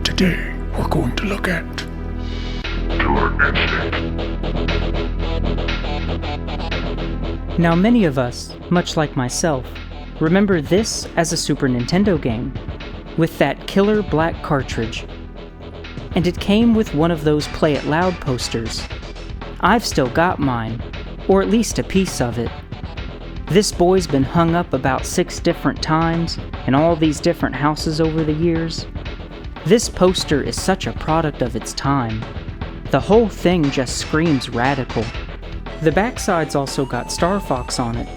Today, we're going to look at Killer Instinct. Now many of us, much like myself, remember this as a Super Nintendo game, with that killer black cartridge. And it came with one of those Play It Loud posters. I've still got mine, or at least a piece of it. This boy's been hung up about 6 different times in all these different houses over the years. This poster is such a product of its time. The whole thing just screams radical. The backside's also got Star Fox on it,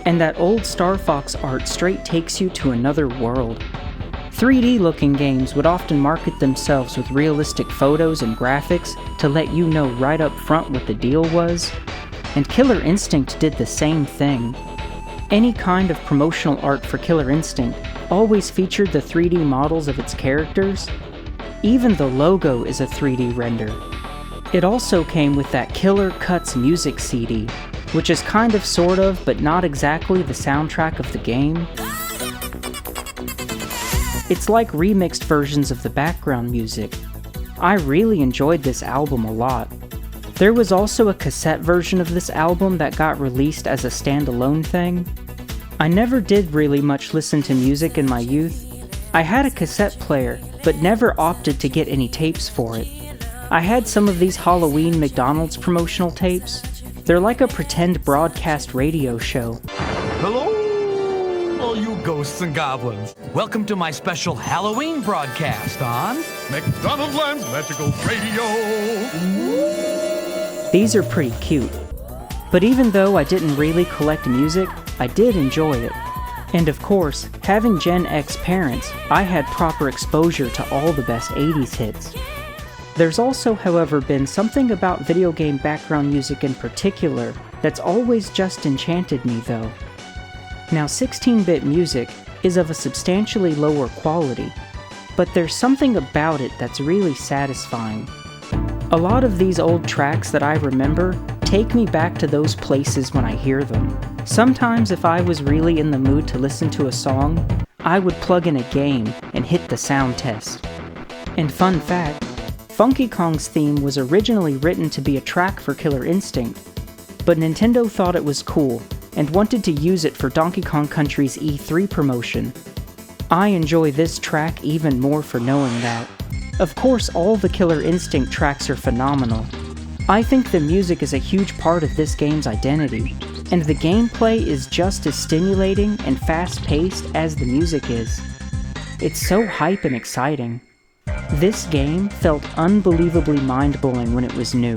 and that old Star Fox art straight takes you to another world. 3D looking games would often market themselves with realistic photos and graphics to let you know right up front what the deal was, and Killer Instinct did the same thing. Any kind of promotional art for Killer Instinct always featured the 3D models of its characters. Even the logo is a 3D render. It also came with that Killer Cuts music CD, which is kind of sort of, but not exactly the soundtrack of the game. It's like remixed versions of the background music. I really enjoyed this album a lot. There was also a cassette version of this album that got released as a standalone thing. I never did really much listen to music in my youth. I had a cassette player, but never opted to get any tapes for it. I had some of these Halloween McDonald's promotional tapes. They're like a pretend broadcast radio show. Hello, all you ghosts and goblins. Welcome to my special Halloween broadcast on McDonald's Land's Magical Radio. These are pretty cute. But even though I didn't really collect music, I did enjoy it. And of course, having Gen X parents, I had proper exposure to all the best 80s hits. There's also, however, been something about video game background music in particular that's always just enchanted me though. Now 16-bit music is of a substantially lower quality, but there's something about it that's really satisfying. A lot of these old tracks that I remember take me back to those places when I hear them. Sometimes if I was really in the mood to listen to a song, I would plug in a game and hit the sound test. And fun fact, Funky Kong's theme was originally written to be a track for Killer Instinct, but Nintendo thought it was cool and wanted to use it for Donkey Kong Country's E3 promotion. I enjoy this track even more for knowing that. Of course, all the Killer Instinct tracks are phenomenal. I think the music is a huge part of this game's identity, and the gameplay is just as stimulating and fast-paced as the music is. It's so hype and exciting. This game felt unbelievably mind-blowing when it was new.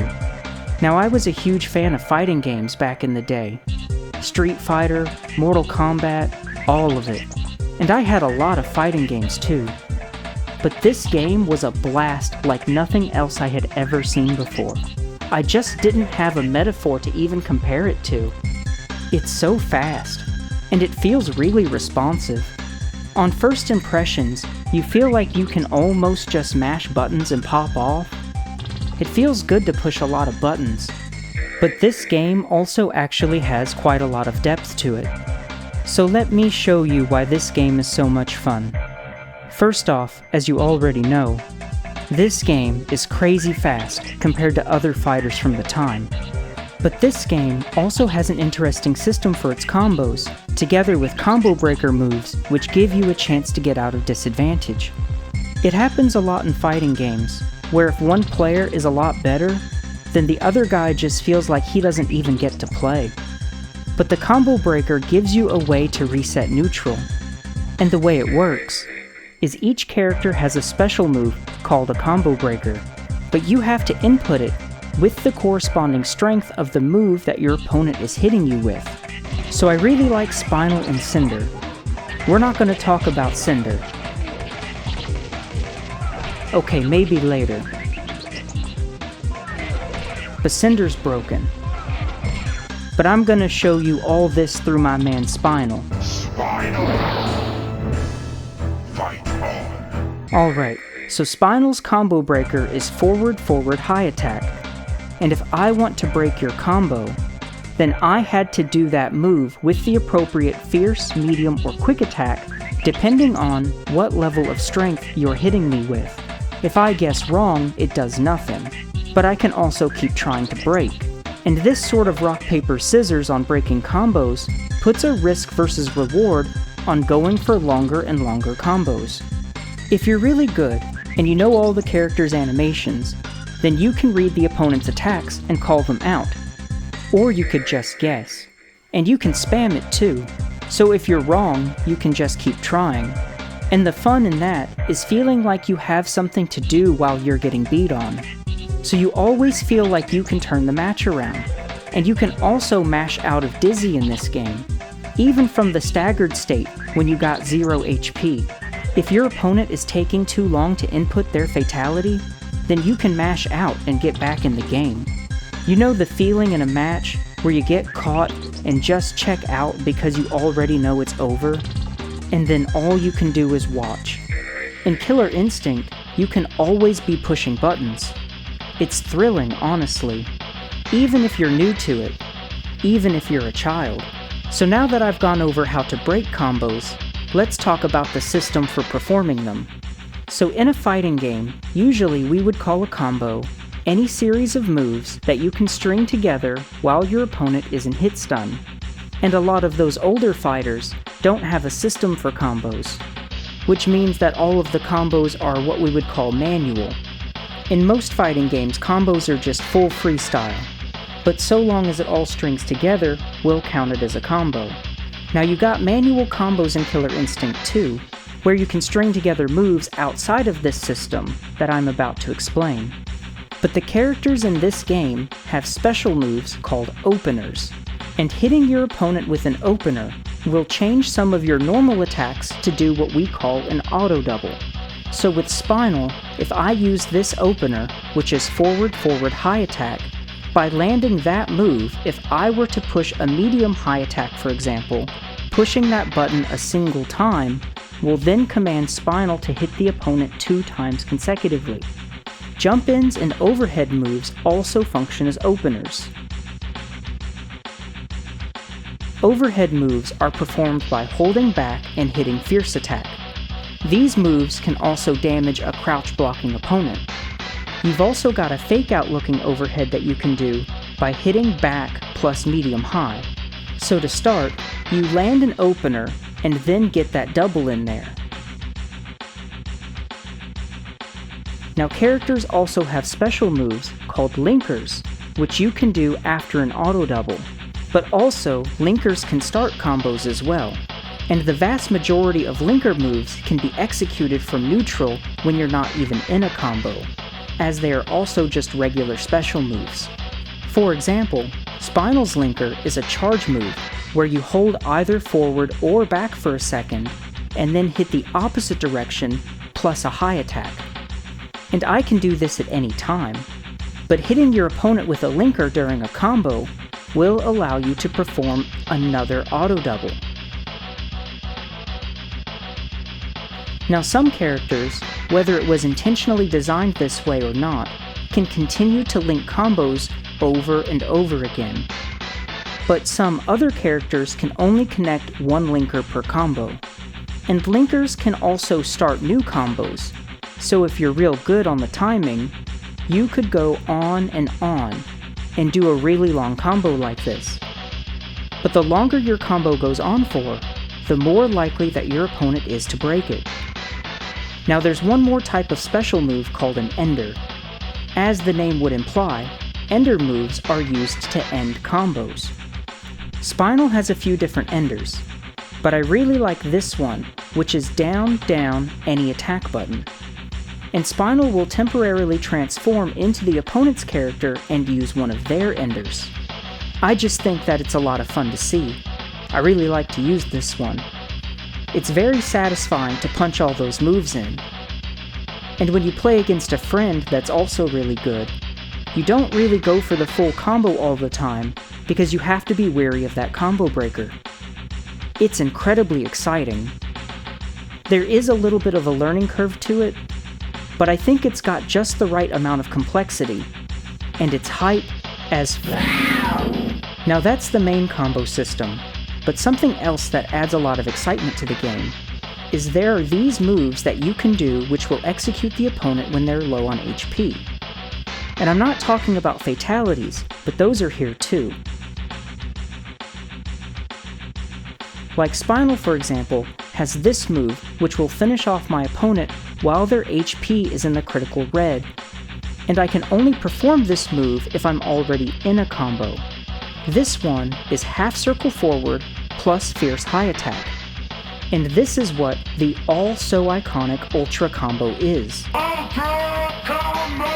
Now, I was a huge fan of fighting games back in the day. Street Fighter, Mortal Kombat, all of it. And I had a lot of fighting games too. But this game was a blast like nothing else I had ever seen before. I just didn't have a metaphor to even compare it to. It's so fast, and it feels really responsive. On first impressions, you feel like you can almost just mash buttons and pop off. It feels good to push a lot of buttons, but this game also actually has quite a lot of depth to it. So let me show you why this game is so much fun. First off, as you already know, this game is crazy fast compared to other fighters from the time. But this game also has an interesting system for its combos, together with combo breaker moves which give you a chance to get out of disadvantage. It happens a lot in fighting games, where if one player is a lot better, then the other guy just feels like he doesn't even get to play. But the combo breaker gives you a way to reset neutral. And the way it works is each character has a special move called a combo breaker, but you have to input it with the corresponding strength of the move that your opponent is hitting you with. So I really like Spinal and Cinder. We're not going to talk about Cinder. Okay, maybe later. But Cinder's broken. But I'm going to show you all this through my man Spinal. Spinal. Fight on. Alright, so Spinal's combo breaker is forward, high attack. And if I want to break your combo, then I had to do that move with the appropriate fierce, medium, or quick attack, depending on what level of strength you're hitting me with. If I guess wrong, it does nothing, but I can also keep trying to break. And this sort of rock, paper, scissors on breaking combos puts a risk versus reward on going for longer and longer combos. If you're really good, and you know all the characters' animations, then you can read the opponent's attacks and call them out. Or you could just guess. And you can spam it too, so if you're wrong, you can just keep trying. And the fun in that is feeling like you have something to do while you're getting beat on. So you always feel like you can turn the match around. And you can also mash out of dizzy in this game, even from the staggered state when you got 0 HP. If your opponent is taking too long to input their fatality, then you can mash out and get back in the game. You know the feeling in a match where you get caught and just check out because you already know it's over, and then all you can do is watch. In Killer Instinct, you can always be pushing buttons. It's thrilling, honestly, even if you're new to it, even if you're a child. So now that I've gone over how to break combos, let's talk about the system for performing them. So in a fighting game, usually we would call a combo any series of moves that you can string together while your opponent is in hit stun. And a lot of those older fighters don't have a system for combos, which means that all of the combos are what we would call manual. In most fighting games, combos are just full freestyle, but so long as it all strings together, we'll count it as a combo. Now you got manual combos in Killer Instinct 2, where you can string together moves outside of this system that I'm about to explain. But the characters in this game have special moves called openers, and hitting your opponent with an opener will change some of your normal attacks to do what we call an auto double. So with Spinal, if I use this opener, which is forward high attack, by landing that move, if I were to push a medium high attack for example, pushing that button a single time will then command Spinal to hit the opponent 2 times consecutively. Jump-ins and overhead moves also function as openers. Overhead moves are performed by holding back and hitting Fierce Attack. These moves can also damage a crouch-blocking opponent. You've also got a fake-out looking overhead that you can do by hitting back plus medium-high. So to start, you land an opener and then get that double in there. Now characters also have special moves called linkers, which you can do after an auto double. But also, linkers can start combos as well. And the vast majority of linker moves can be executed from neutral when you're not even in a combo, as they are also just regular special moves. For example, Spinal's linker is a charge move, where you hold either forward or back for a second, and then hit the opposite direction plus a high attack. And I can do this at any time, but hitting your opponent with a linker during a combo will allow you to perform another auto double. Now some characters, whether it was intentionally designed this way or not, can continue to link combos over and over again. But some other characters can only connect one linker per combo. And linkers can also start new combos, so if you're real good on the timing, you could go on and do a really long combo like this. But the longer your combo goes on for, the more likely that your opponent is to break it. Now there's one more type of special move called an ender. As the name would imply, ender moves are used to end combos. Spinal has a few different enders, but I really like this one, which is down, any attack button. And Spinal will temporarily transform into the opponent's character and use one of their enders. I just think that it's a lot of fun to see. I really like to use this one. It's very satisfying to punch all those moves in. And when you play against a friend that's also really good, you don't really go for the full combo all the time because you have to be wary of that combo breaker. It's incredibly exciting. There is a little bit of a learning curve to it, but I think it's got just the right amount of complexity, and it's hype as f***. Now that's the main combo system, but something else that adds a lot of excitement to the game is there are these moves that you can do which will execute the opponent when they're low on HP. And I'm not talking about fatalities, but those are here too. Like Spinal, for example, has this move which will finish off my opponent while their HP is in the critical red, and I can only perform this move if I'm already in a combo. This one is half circle forward plus fierce high attack, and this is what the all-so-iconic Ultra Combo is. Ultra Combo!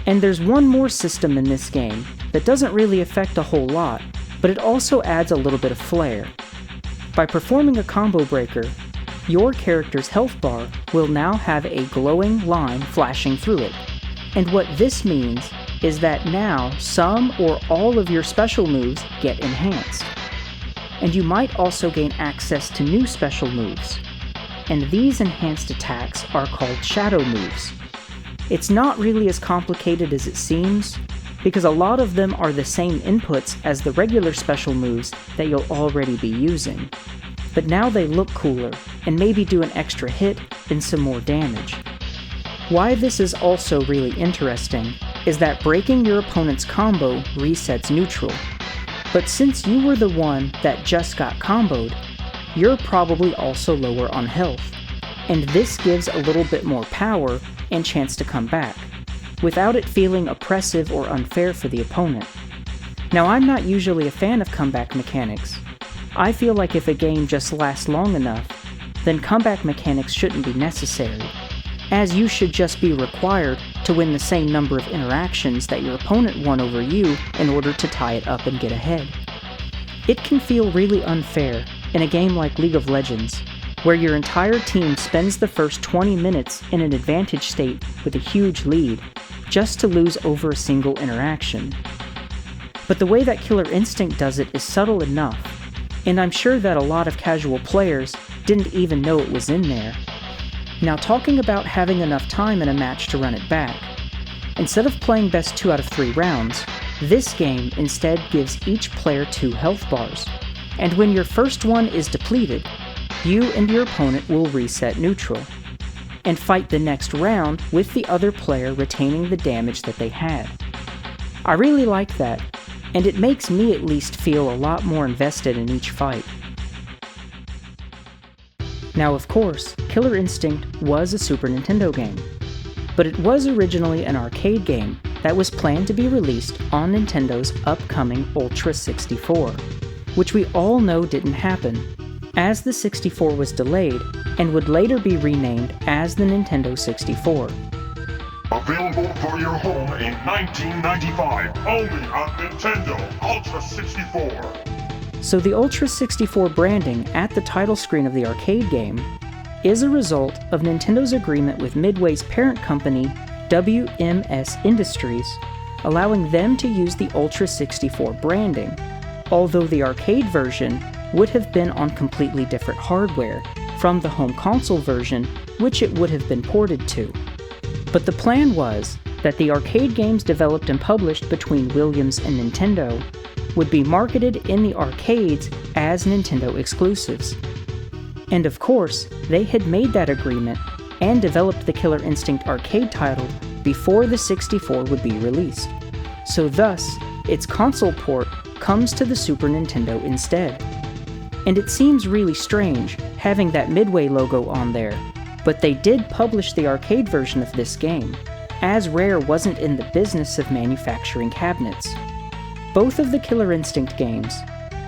And there's one more system in this game that doesn't really affect a whole lot, but it also adds a little bit of flair. By performing a combo breaker, your character's health bar will now have a glowing line flashing through it. And what this means is that now some or all of your special moves get enhanced. And you might also gain access to new special moves. And these enhanced attacks are called shadow moves. It's not really as complicated as it seems, because a lot of them are the same inputs as the regular special moves that you'll already be using. But now they look cooler, and maybe do an extra hit and some more damage. Why this is also really interesting is that breaking your opponent's combo resets neutral. But since you were the one that just got comboed, you're probably also lower on health, and this gives a little bit more power and chance to come back, without it feeling oppressive or unfair for the opponent. Now, I'm not usually a fan of comeback mechanics. I feel like if a game just lasts long enough, then comeback mechanics shouldn't be necessary, as you should just be required to win the same number of interactions that your opponent won over you in order to tie it up and get ahead. It can feel really unfair in a game like League of Legends, where your entire team spends the first 20 minutes in an advantage state with a huge lead, just to lose over a single interaction. But the way that Killer Instinct does it is subtle enough, and I'm sure that a lot of casual players didn't even know it was in there. Now, talking about having enough time in a match to run it back, instead of playing best 2 out of 3 rounds, this game instead gives each player 2 health bars, and when your first one is depleted, you and your opponent will reset neutral, and fight the next round with the other player retaining the damage that they had. I really like that, and it makes me at least feel a lot more invested in each fight. Now, of course, Killer Instinct was a Super Nintendo game, but it was originally an arcade game that was planned to be released on Nintendo's upcoming Ultra 64, which we all know didn't happen, as the 64 was delayed and would later be renamed as the Nintendo 64. Available for your home in 1995, only on Nintendo Ultra 64. So the Ultra 64 branding at the title screen of the arcade game is a result of Nintendo's agreement with Midway's parent company, WMS Industries, allowing them to use the Ultra 64 branding, although the arcade version would have been on completely different hardware from the home console version, which it would have been ported to. But the plan was that the arcade games developed and published between Williams and Nintendo would be marketed in the arcades as Nintendo exclusives. And of course, they had made that agreement and developed the Killer Instinct arcade title before the 64 would be released. So thus, its console port comes to the Super Nintendo instead. And it seems really strange having that Midway logo on there, but they did publish the arcade version of this game, as Rare wasn't in the business of manufacturing cabinets. Both of the Killer Instinct games,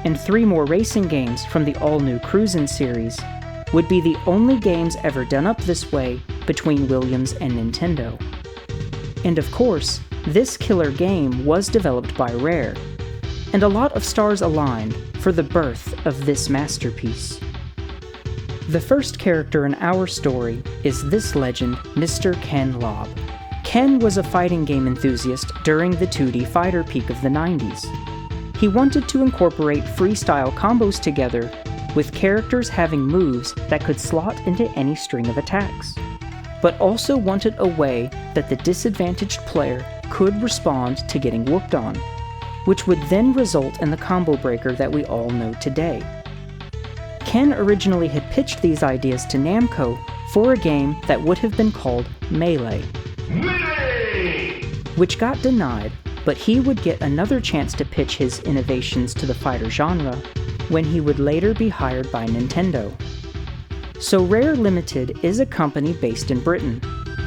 and 3 more racing games from the all-new Cruisin' series, would be the only games ever done up this way between Williams and Nintendo. And of course, this killer game was developed by Rare, and a lot of stars aligned for the birth of this masterpiece. The first character in our story is this legend, Mr. Ken Lobb. Ken was a fighting game enthusiast during the 2D fighter peak of the 90s. He wanted to incorporate freestyle combos together with characters having moves that could slot into any string of attacks, but also wanted a way that the disadvantaged player could respond to getting whooped on, which would then result in the combo breaker that we all know today. Ken originally had pitched these ideas to Namco for a game that would have been called Melee, which got denied, but he would get another chance to pitch his innovations to the fighter genre when he would later be hired by Nintendo. So Rare Limited is a company based in Britain,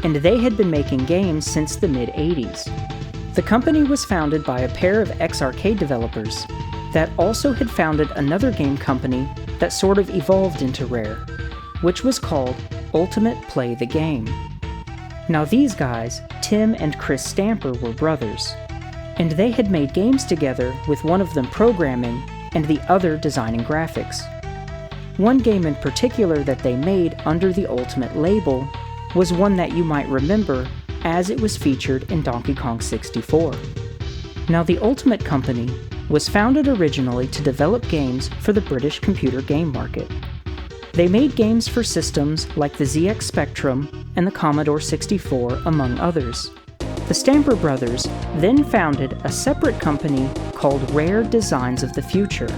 and they had been making games since the mid-80s. The company was founded by a pair of ex-arcade developers that also had founded another game company that sort of evolved into Rare, which was called Ultimate Play the Game. Now these guys, Tim and Chris Stamper, were brothers, and they had made games together with one of them programming and the other designing graphics. One game in particular that they made under the Ultimate label was one that you might remember as it was featured in Donkey Kong 64. Now the Ultimate Company was founded originally to develop games for the British computer game market. They made games for systems like the ZX Spectrum and the Commodore 64, among others. The Stamper brothers then founded a separate company called Rare Designs of the Future,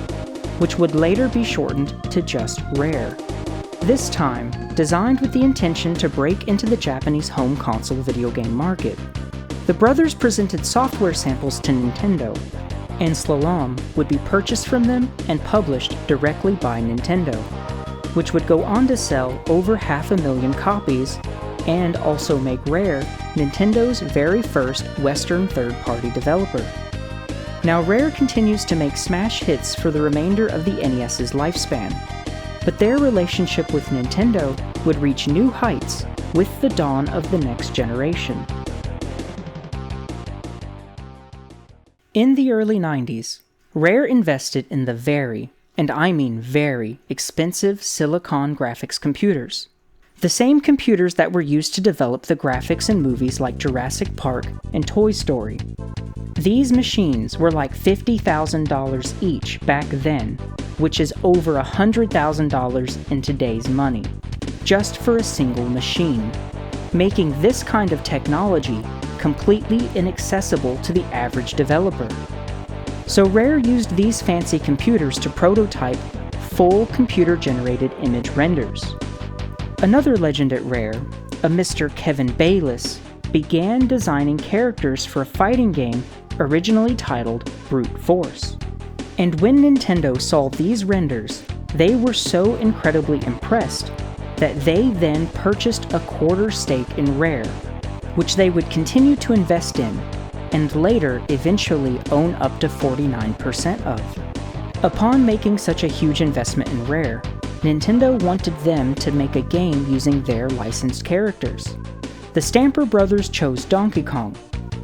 which would later be shortened to just Rare. This time, designed with the intention to break into the Japanese home console video game market. The brothers presented software samples to Nintendo, and Slalom would be purchased from them and published directly by Nintendo, which would go on to sell over 500,000 copies and also make Rare Nintendo's very first Western third-party developer. Now Rare continues to make smash hits for the remainder of the NES's lifespan, but their relationship with Nintendo would reach new heights with the dawn of the next generation. In the early 90s, Rare invested in the very, and I mean very, expensive Silicon graphics computers. The same computers that were used to develop the graphics in movies like Jurassic Park and Toy Story. These machines were like $50,000 each back then, which is over $100,000 in today's money, just for a single machine, making this kind of technology completely inaccessible to the average developer. So Rare used these fancy computers to prototype full computer-generated image renders. Another legend at Rare, a Mr. Kevin Bayliss, began designing characters for a fighting game originally titled Brute Force. And when Nintendo saw these renders, they were so incredibly impressed that they then purchased a quarter stake in Rare, which they would continue to invest in, and later eventually own up to 49% of. Upon making such a huge investment in Rare, Nintendo wanted them to make a game using their licensed characters. The Stamper brothers chose Donkey Kong,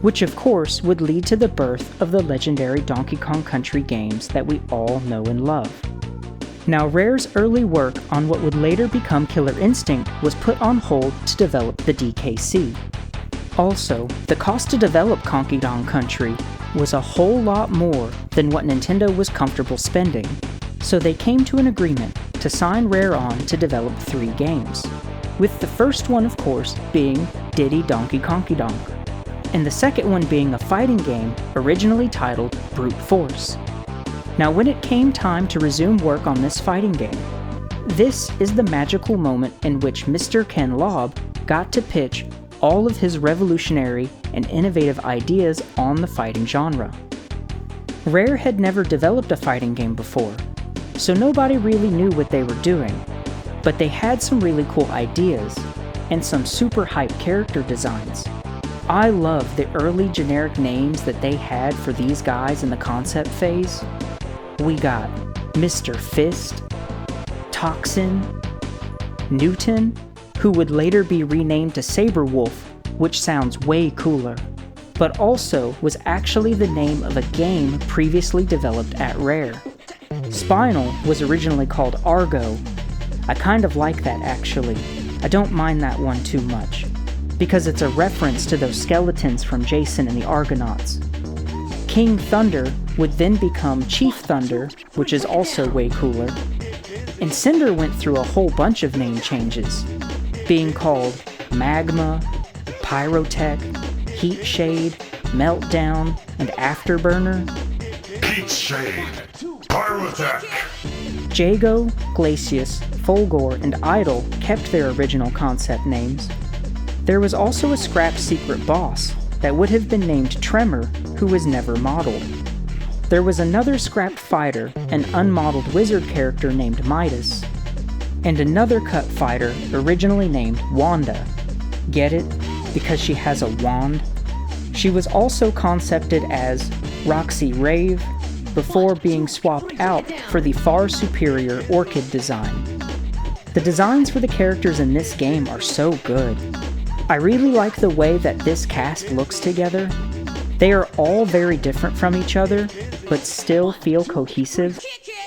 which of course would lead to the birth of the legendary Donkey Kong Country games that we all know and love. Now Rare's early work on what would later become Killer Instinct was put on hold to develop the DKC. Also, the cost to develop Donkey Kong Country was a whole lot more than what Nintendo was comfortable spending, so they came to an agreement to sign Rare on to develop 3 games, with the first one of course being Diddy Donkey Konky Donk, and the second one being a fighting game originally titled Brute Force. Now when it came time to resume work on this fighting game, this is the magical moment in which Mr. Ken Lobb got to pitch all of his revolutionary and innovative ideas on the fighting genre. Rare had never developed a fighting game before, so nobody really knew what they were doing, but they had some really cool ideas, and some super hype character designs. I love the early generic names that they had for these guys in the concept phase. We got Mr. Fist, Toxin, Newton, who would later be renamed to Saberwolf, which sounds way cooler, but also was actually the name of a game previously developed at Rare. Spinal was originally called Argo. I kind of like that actually. I don't mind that one too much, because it's a reference to those skeletons from Jason and the Argonauts. King Thunder would then become Chief Thunder, which is also way cooler. And Cinder went through a whole bunch of name changes, being called Magma, Pyrotech, Heat Shade, Meltdown, and Afterburner. Heat Shade, Pyrotech, Jago, Glacius, Fulgor, and Idol kept their original concept names. There was also a scrapped secret boss that would have been named Tremor, who was never modeled. There was another scrapped fighter, an unmodeled wizard character named Midas, and another cut fighter originally named Wanda. Get it? Because she has a wand? She was also concepted as Roxy Rave before being swapped out for the far superior Orchid design. The designs for the characters in this game are so good. I really like the way that this cast looks together. They are all very different from each other, but still feel cohesive.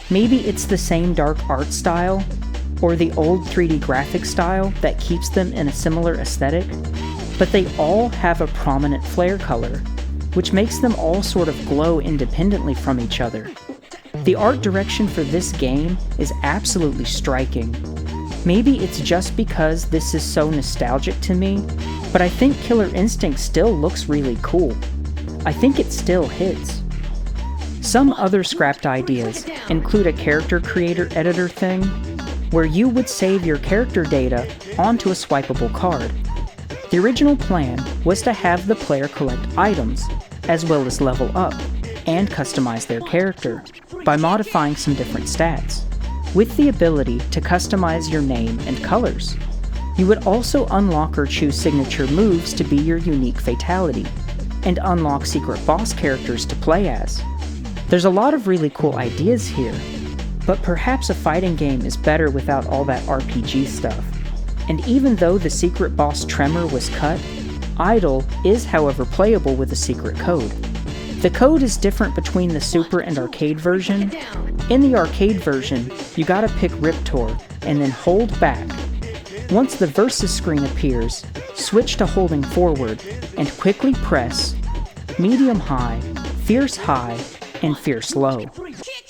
Maybe it's the same dark art style, or the old 3D graphic style that keeps them in a similar aesthetic, but they all have a prominent flare color, which makes them all sort of glow independently from each other. The art direction for this game is absolutely striking. Maybe it's just because this is so nostalgic to me, but I think Killer Instinct still looks really cool. I think it still hits. Some other scrapped ideas include a character creator editor thing, where you would save your character data onto a swipeable card. The original plan was to have the player collect items, as well as level up, and customize their character, by modifying some different stats, with the ability to customize your name and colors. You would also unlock or choose signature moves to be your unique fatality, and unlock secret boss characters to play as. There's a lot of really cool ideas here, but perhaps a fighting game is better without all that RPG stuff. And even though the secret boss Tremor was cut, Idol is however playable with a secret code. The code is different between the Super and Arcade version. In the Arcade version, you gotta pick Riptor and then hold back. Once the Versus screen appears, switch to holding forward and quickly press Medium High, Fierce High, and Fierce Low.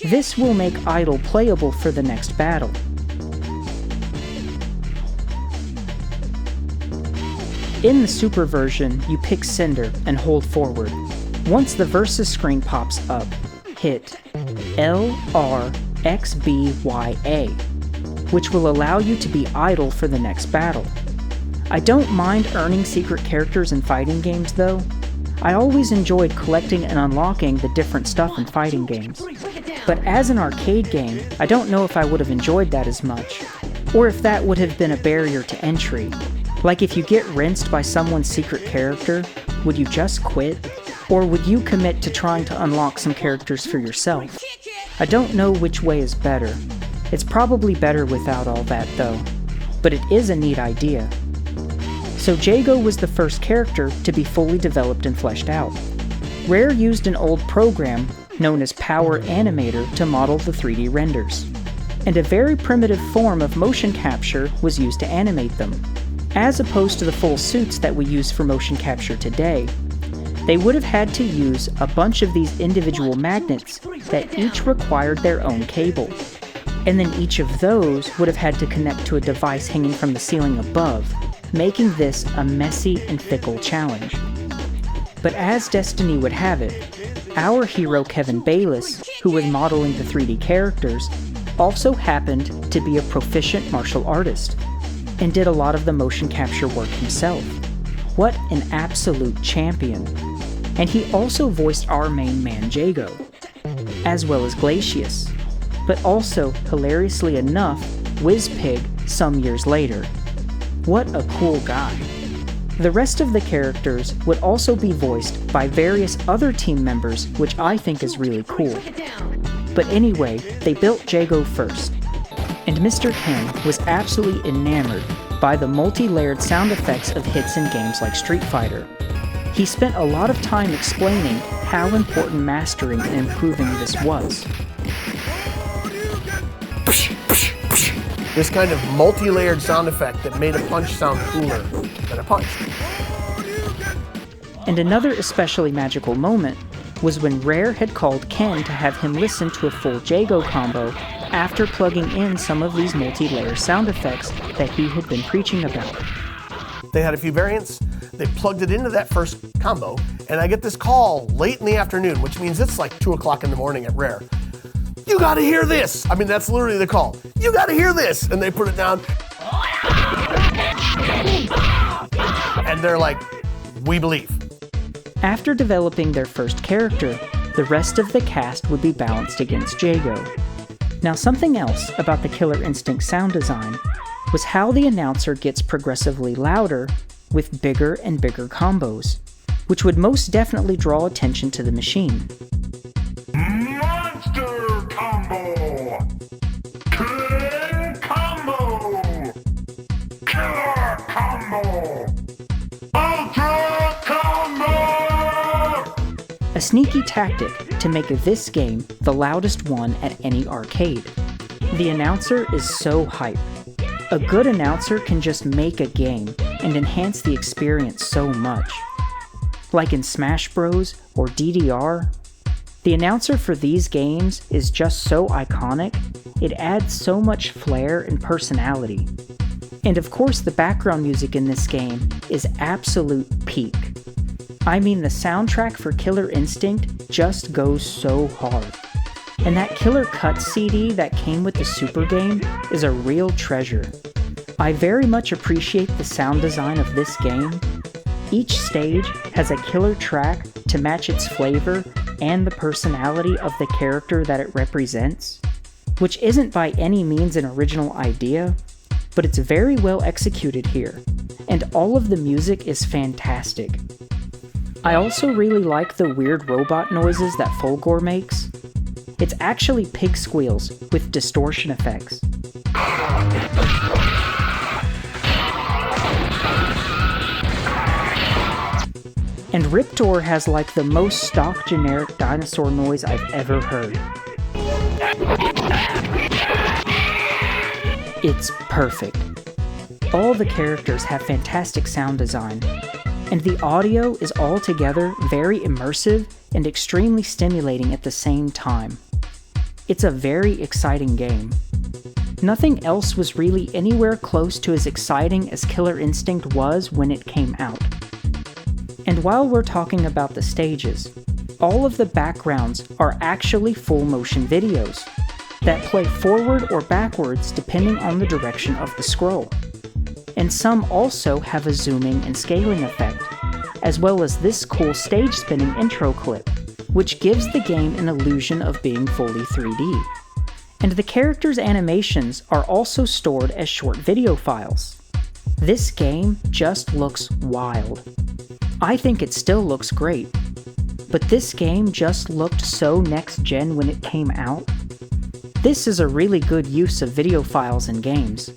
This will make Idol playable for the next battle. In the Super version, you pick Cinder and hold forward. Once the Versus screen pops up, hit LRXBYA, which will allow you to be Idol for the next battle. I don't mind earning secret characters in fighting games though. I always enjoyed collecting and unlocking the different stuff in fighting games. But as an arcade game, I don't know if I would have enjoyed that as much, or if that would have been a barrier to entry. Like if you get rinsed by someone's secret character, would you just quit? Or would you commit to trying to unlock some characters for yourself? I don't know which way is better. It's probably better without all that though, but it is a neat idea. So Jago was the first character to be fully developed and fleshed out. Rare used an old program known as Power Animator to model the 3D renders, and a very primitive form of motion capture was used to animate them. As opposed to the full suits that we use for motion capture today, they would have had to use a bunch of these individual magnets that each required their own cable. And then each of those would have had to connect to a device hanging from the ceiling above, making this a messy and fickle challenge. But as destiny would have it, our hero Kevin Bayliss, who was modeling the 3D characters, also happened to be a proficient martial artist, and did a lot of the motion capture work himself. What an absolute champion. And he also voiced our main man Jago, as well as Glacius, but also, hilariously enough, Wizpig some years later. What a cool guy. The rest of the characters would also be voiced by various other team members, which I think is really cool. But anyway, they built Jago first, and Mr. Ken was absolutely enamored by the multi-layered sound effects of hits in games like Street Fighter. He spent a lot of time explaining how important mastering and improving this was. This kind of multi-layered sound effect that made a punch sound cooler than a punch. And another especially magical moment was when Rare had called Ken to have him listen to a full Jago combo after plugging in some of these multi-layer sound effects that he had been preaching about. They had a few variants, they plugged it into that first combo, and I get this call late in the afternoon, which means it's like 2 o'clock in the morning at Rare. you gotta hear this. I mean, that's literally the call. You gotta hear this. And they put it down. And they're like, we believe. After developing their first character, the rest of the cast would be balanced against Jago. Now, something else about the Killer Instinct sound design was how the announcer gets progressively louder with bigger and bigger combos, which would most definitely draw attention to the machine. Monster Combo! King Combo! Killer Combo! Ultra Combo! A sneaky tactic to make this game the loudest one at any arcade. The announcer is so hype. A good announcer can just make a game and enhance the experience so much. Like in Smash Bros. Or DDR, the announcer for these games is just so iconic, it adds so much flair and personality. And of course, the background music in this game is absolute peak. I mean, the soundtrack for Killer Instinct just goes so hard. And that Killer Cuts CD that came with the Super game is a real treasure. I very much appreciate the sound design of this game. Each stage has a killer track to match its flavor and the personality of the character that it represents, which isn't by any means an original idea, but it's very well executed here, and all of the music is fantastic. I also really like the weird robot noises that Fulgore makes. It's actually pig squeals with distortion effects. And Riptor has like the most stock generic dinosaur noise I've ever heard. It's perfect. All the characters have fantastic sound design, and the audio is altogether very immersive and extremely stimulating at the same time. It's a very exciting game. Nothing else was really anywhere close to as exciting as Killer Instinct was when it came out. And while we're talking about the stages, all of the backgrounds are actually full motion videos that play forward or backwards depending on the direction of the scroll. And some also have a zooming and scaling effect, as well as this cool stage spinning intro clip, which gives the game an illusion of being fully 3D. And the characters' animations are also stored as short video files. This game just looks wild. I think it still looks great, but this game just looked so next-gen when it came out. This is a really good use of video files in games.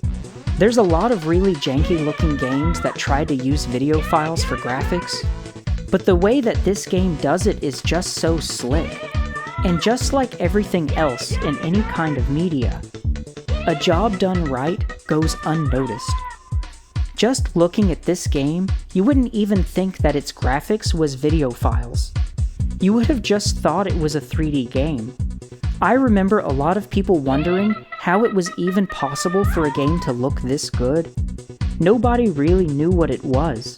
There's a lot of really janky-looking games that try to use video files for graphics, but the way that this game does it is just so slick. And just like everything else in any kind of media, a job done right goes unnoticed. Just looking at this game, you wouldn't even think that its graphics was video files. You would have just thought it was a 3D game. I remember a lot of people wondering how it was even possible for a game to look this good. Nobody really knew what it was,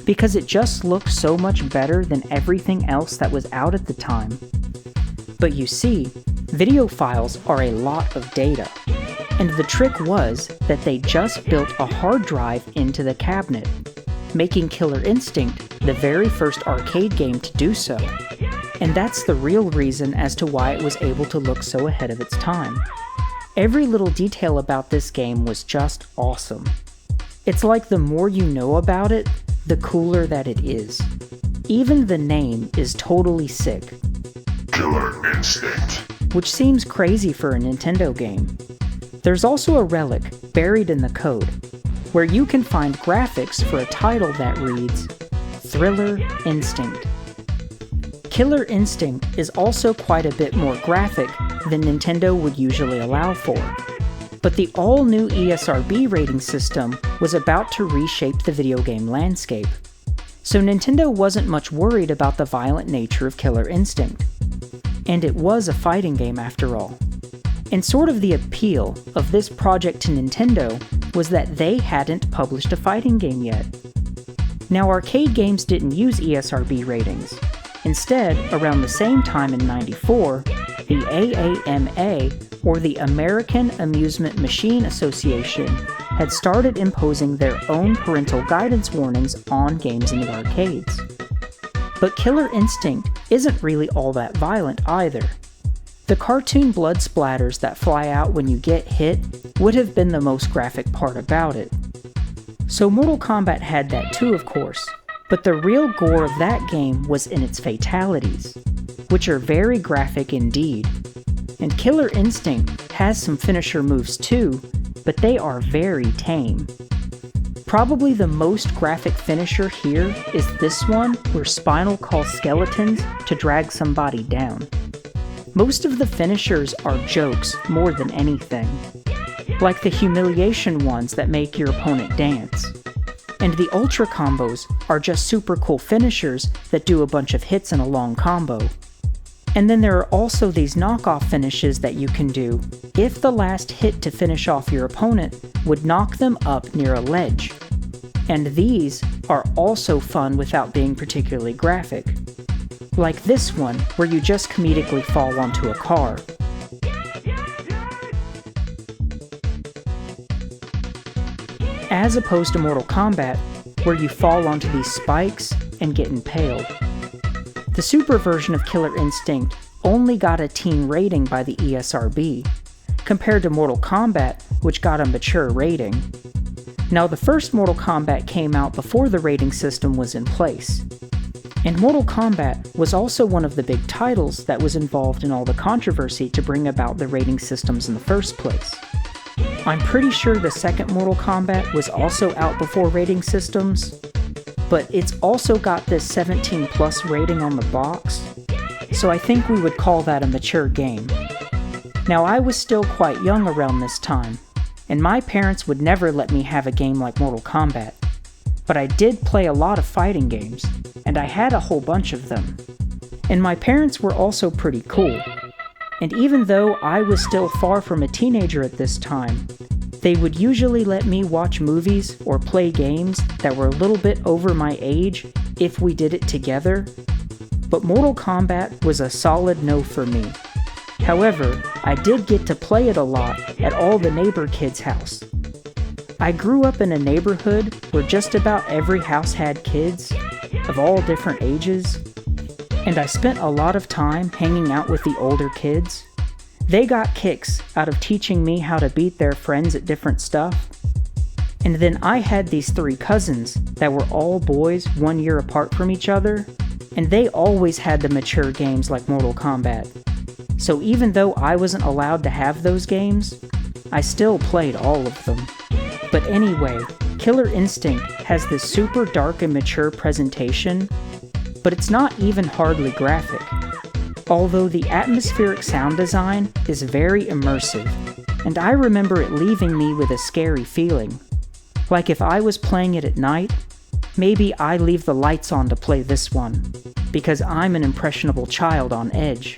because it just looked so much better than everything else that was out at the time. But you see, video files are a lot of data. And the trick was that they just built a hard drive into the cabinet, making Killer Instinct the very first arcade game to do so. And that's the real reason as to why it was able to look so ahead of its time. Every little detail about this game was just awesome. It's like the more you know about it, the cooler that it is. Even the name is totally sick. Killer Instinct. Which seems crazy for a Nintendo game. There's also a relic buried in the code, where you can find graphics for a title that reads Thriller Instinct. Killer Instinct is also quite a bit more graphic than Nintendo would usually allow for, but the all-new ESRB rating system was about to reshape the video game landscape, so Nintendo wasn't much worried about the violent nature of Killer Instinct. And it was a fighting game after all. And sort of the appeal of this project to Nintendo was that they hadn't published a fighting game yet. Now, arcade games didn't use ESRB ratings. Instead, around the same time in '94, the AAMA, or the American Amusement Machine Association, had started imposing their own parental guidance warnings on games in the arcades. But Killer Instinct isn't really all that violent either. The cartoon blood splatters that fly out when you get hit would have been the most graphic part about it. So Mortal Kombat had that too, of course, but the real gore of that game was in its fatalities, which are very graphic indeed. And Killer Instinct has some finisher moves too, but they are very tame. Probably the most graphic finisher here is this one where Spinal calls skeletons to drag somebody down. Most of the finishers are jokes more than anything, like the humiliation ones that make your opponent dance. And the ultra combos are just super cool finishers that do a bunch of hits in a long combo. And then there are also these knockoff finishes that you can do if the last hit to finish off your opponent would knock them up near a ledge. And these are also fun without being particularly graphic. Like this one, where you just comedically fall onto a car. As opposed to Mortal Kombat, where you fall onto these spikes and get impaled. The Super version of Killer Instinct only got a teen rating by the ESRB, compared to Mortal Kombat, which got a mature rating. Now, the first Mortal Kombat came out before the rating system was in place. And Mortal Kombat was also one of the big titles that was involved in all the controversy to bring about the rating systems in the first place. I'm pretty sure the second Mortal Kombat was also out before rating systems, but it's also got this 17 plus rating on the box, so I think we would call that a mature game. Now, I was still quite young around this time, and my parents would never let me have a game like Mortal Kombat, but I did play a lot of fighting games, and I had a whole bunch of them. And my parents were also pretty cool. And even though I was still far from a teenager at this time, they would usually let me watch movies or play games that were a little bit over my age if we did it together. But Mortal Kombat was a solid no for me. However, I did get to play it a lot at all the neighbor kids' house. I grew up in a neighborhood where just about every house had kids, of all different ages, and I spent a lot of time hanging out with the older kids. They got kicks out of teaching me how to beat their friends at different stuff. And then I had these 3 cousins that were all boys 1 year apart from each other, and they always had the mature games like Mortal Kombat. So even though I wasn't allowed to have those games, I still played all of them. But anyway, Killer Instinct has this super dark and mature presentation, but it's not even hardly graphic. Although the atmospheric sound design is very immersive, and I remember it leaving me with a scary feeling. Like if I was playing it at night, maybe I leave the lights on to play this one, because I'm an impressionable child on edge.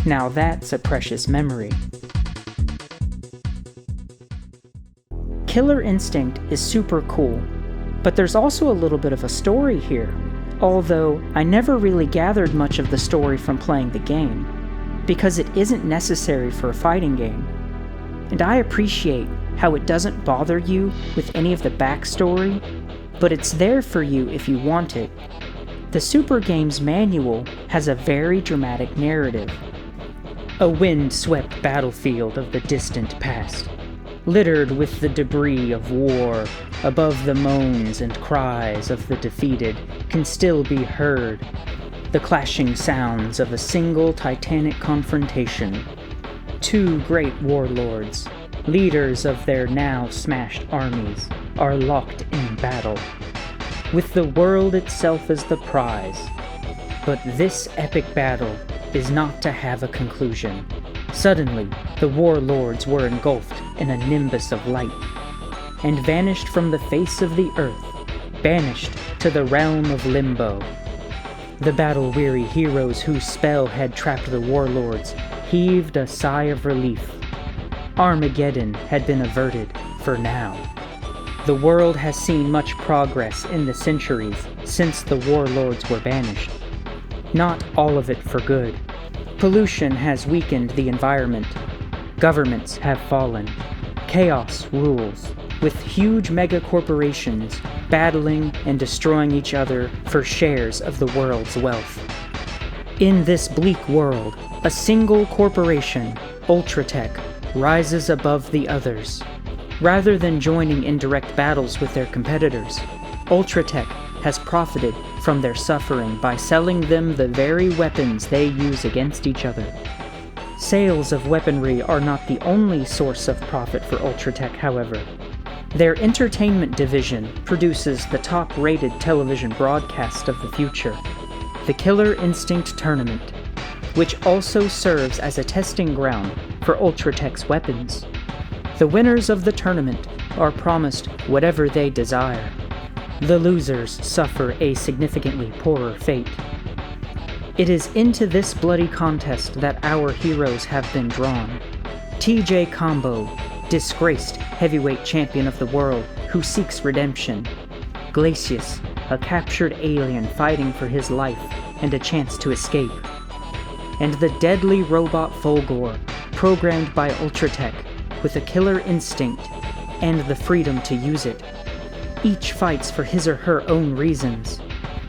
Now that's a precious memory. Killer Instinct is super cool, but there's also a little bit of a story here, although I never really gathered much of the story from playing the game, because it isn't necessary for a fighting game. And I appreciate how it doesn't bother you with any of the backstory, but it's there for you if you want it. The Super Games manual has a very dramatic narrative. A wind-swept battlefield of the distant past, littered with the debris of war, above the moans and cries of the defeated, can still be heard the clashing sounds of a single titanic confrontation. 2 great warlords, leaders of their now smashed armies, are locked in battle, with the world itself as the prize. But this epic battle is not to have a conclusion. Suddenly, the warlords were engulfed in a nimbus of light, and vanished from the face of the earth, banished to the realm of limbo. The battle-weary heroes whose spell had trapped the warlords heaved a sigh of relief. Armageddon had been averted for now. The world has seen much progress in the centuries since the warlords were banished. Not all of it for good, Pollution has weakened the environment. Governments have fallen. Chaos rules, with huge mega-corporations battling and destroying each other for shares of the world's wealth. In this bleak world, a single corporation, Ultratech, rises above the others. Rather than joining in direct battles with their competitors, Ultratech has profited from their suffering by selling them the very weapons they use against each other. Sales of weaponry are not the only source of profit for Ultratech, however. Their entertainment division produces the top-rated television broadcast of the future, the Killer Instinct Tournament, which also serves as a testing ground for Ultratech's weapons. The winners of the tournament are promised whatever they desire. The losers suffer a significantly poorer fate. It is into this bloody contest that our heroes have been drawn. TJ Combo, disgraced heavyweight champion of the world who seeks redemption. Glacius, a captured alien fighting for his life and a chance to escape. And the deadly robot Fulgor, programmed by Ultratech with a killer instinct and the freedom to use it. Each fights for his or her own reasons,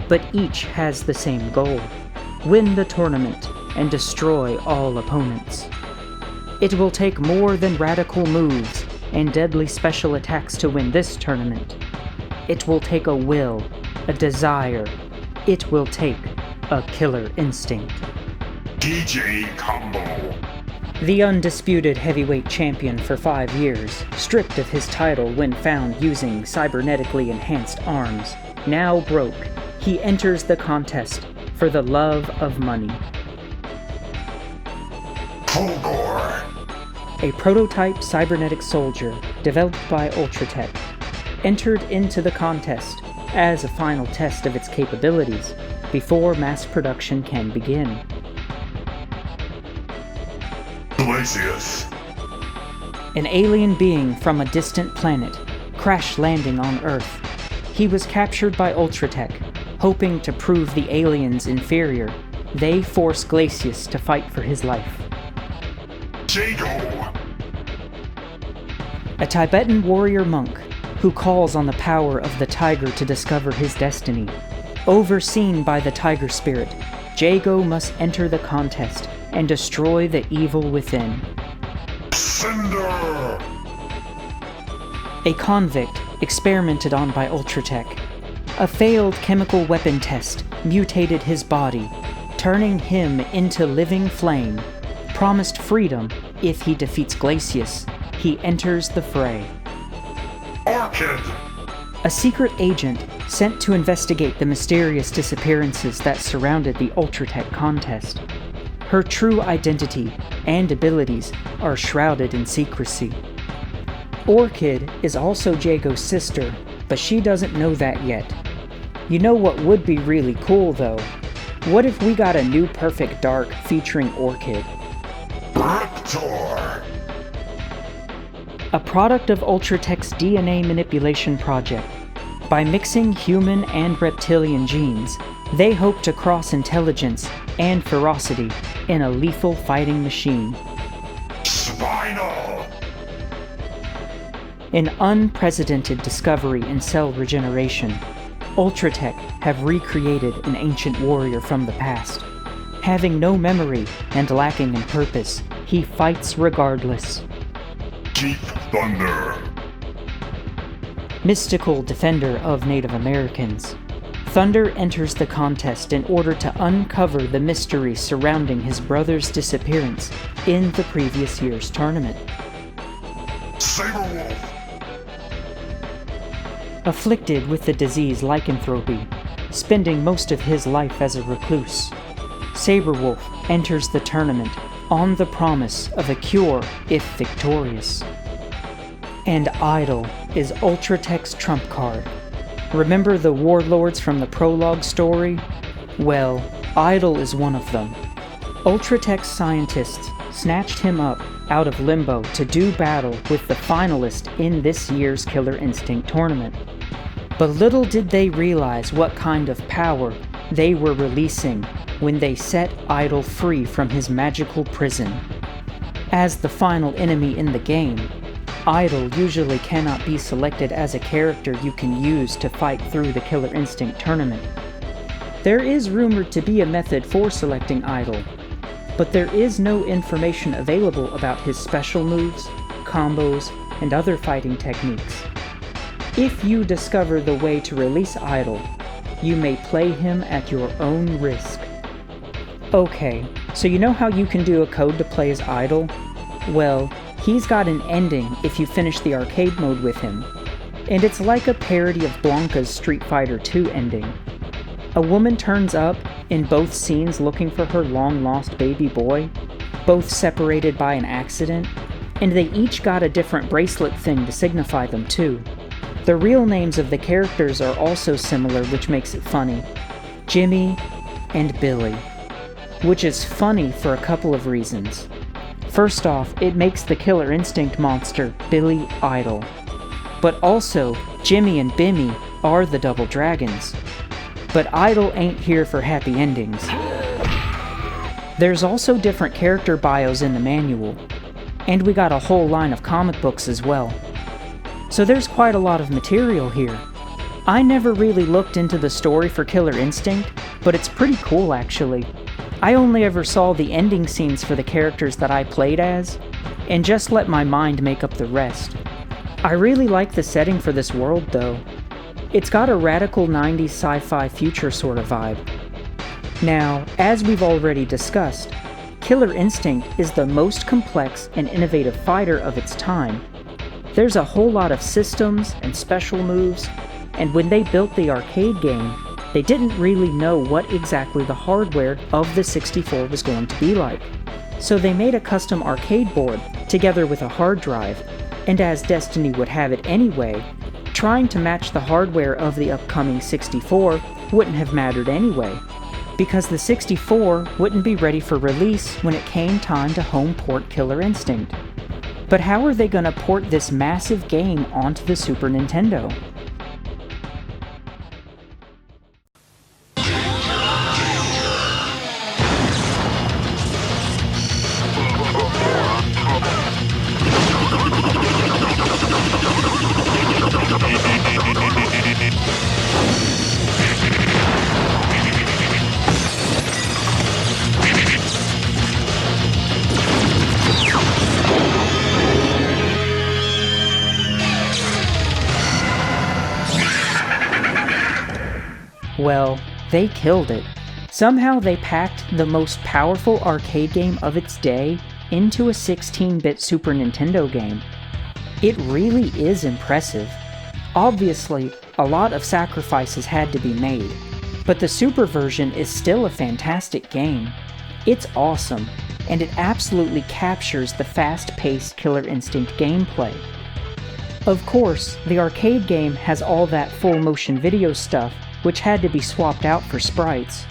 but each has the same goal: win the tournament and destroy all opponents. It will take more than radical moves and deadly special attacks to win this tournament. It will take a will, a desire. It will take a killer instinct. DJ Combo. The undisputed heavyweight champion for 5 years, stripped of his title when found using cybernetically enhanced arms, now broke, he enters the contest for the love of money. Fulgor. A prototype cybernetic soldier developed by Ultratech entered into the contest as a final test of its capabilities before mass production can begin. Glacius. An alien being from a distant planet, crash landing on Earth. He was captured by Ultratech, hoping to prove the aliens inferior. They force Glacius to fight for his life. Jago. A Tibetan warrior monk who calls on the power of the tiger to discover his destiny. Overseen by the tiger spirit, Jago must enter the contest and destroy the evil within. Cinder. A convict experimented on by Ultratech. A failed chemical weapon test mutated his body, turning him into living flame. Promised freedom if he defeats Glacius, he enters the fray. Orchid. A secret agent sent to investigate the mysterious disappearances that surrounded the Ultratech contest. Her true identity and abilities are shrouded in secrecy. Orchid is also Jago's sister, but she doesn't know that yet. You know what would be really cool though? What if we got a new Perfect Dark featuring Orchid? Raptor. A product of Ultratech's DNA manipulation project. By mixing human and reptilian genes, they hope to cross intelligence and ferocity in a lethal fighting machine. Spinal. An unprecedented discovery in cell regeneration. Ultratech have recreated an ancient warrior from the past. Having no memory and lacking in purpose, he fights regardless. Deep Thunder. Mystical defender of Native Americans. Thunder enters the contest in order to uncover the mystery surrounding his brother's disappearance in the previous year's tournament. Saberwolf. Afflicted with the disease lycanthropy, spending most of his life as a recluse, Saberwolf enters the tournament on the promise of a cure if victorious. And Idol is Ultratech's trump card. Remember the warlords from the prologue story? Well, Idol is one of them. Ultratech's scientists snatched him up out of limbo to do battle with the finalist in this year's Killer Instinct tournament. But little did they realize what kind of power they were releasing when they set Idol free from his magical prison. As the final enemy in the game, Idol usually cannot be selected as a character you can use to fight through the Killer Instinct tournament. There is rumored to be a method for selecting Idol, but there is no information available about his special moves, combos, and other fighting techniques. If you discover the way to release Idol, you may play him at your own risk. Okay, so you know how you can do a code to play as Idol? Well, he's got an ending if you finish the arcade mode with him, and it's like a parody of Blanca's Street Fighter II ending. A woman turns up in both scenes looking for her long-lost baby boy, both separated by an accident, and they each got a different bracelet thing to signify them too. The real names of the characters are also similar, which makes it funny. Jimmy and Billy. Which is funny for a couple of reasons. First off, it makes the Killer Instinct monster Billy Idol. But also, Jimmy and Bimmy are the double dragons. But Idol ain't here for happy endings. There's also different character bios in the manual, and we got a whole line of comic books as well. So there's quite a lot of material here. I never really looked into the story for Killer Instinct, but it's pretty cool actually. I only ever saw the ending scenes for the characters that I played as, and just let my mind make up the rest. I really like the setting for this world though. It's got a radical 90s sci-fi future sort of vibe. Now, as we've already discussed, Killer Instinct is the most complex and innovative fighter of its time. There's a whole lot of systems and special moves, and when they built the arcade game, they didn't really know what exactly the hardware of the 64 was going to be like. So they made a custom arcade board together with a hard drive, and as Destiny would have it anyway, trying to match the hardware of the upcoming 64 wouldn't have mattered anyway, because the 64 wouldn't be ready for release when it came time to home port Killer Instinct. But how are they gonna port this massive game onto the Super Nintendo? Well, they killed it. Somehow they packed the most powerful arcade game of its day into a 16-bit Super Nintendo game. It really is impressive. Obviously, a lot of sacrifices had to be made, but the Super version is still a fantastic game. It's awesome, and it absolutely captures the fast-paced Killer Instinct gameplay. Of course, the arcade game has all that full-motion video stuff, which had to be swapped out for sprites.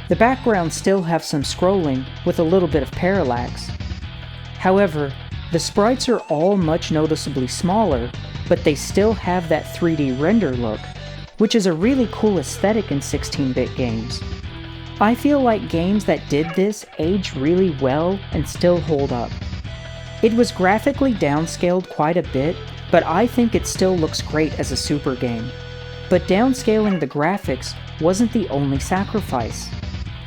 The backgrounds still have some scrolling with a little bit of parallax. However, the sprites are all much noticeably smaller, but they still have that 3D render look, which is a really cool aesthetic in 16-bit games. I feel like games that did this age really well and still hold up. It was graphically downscaled quite a bit, but I think it still looks great as a Super game. But downscaling the graphics wasn't the only sacrifice.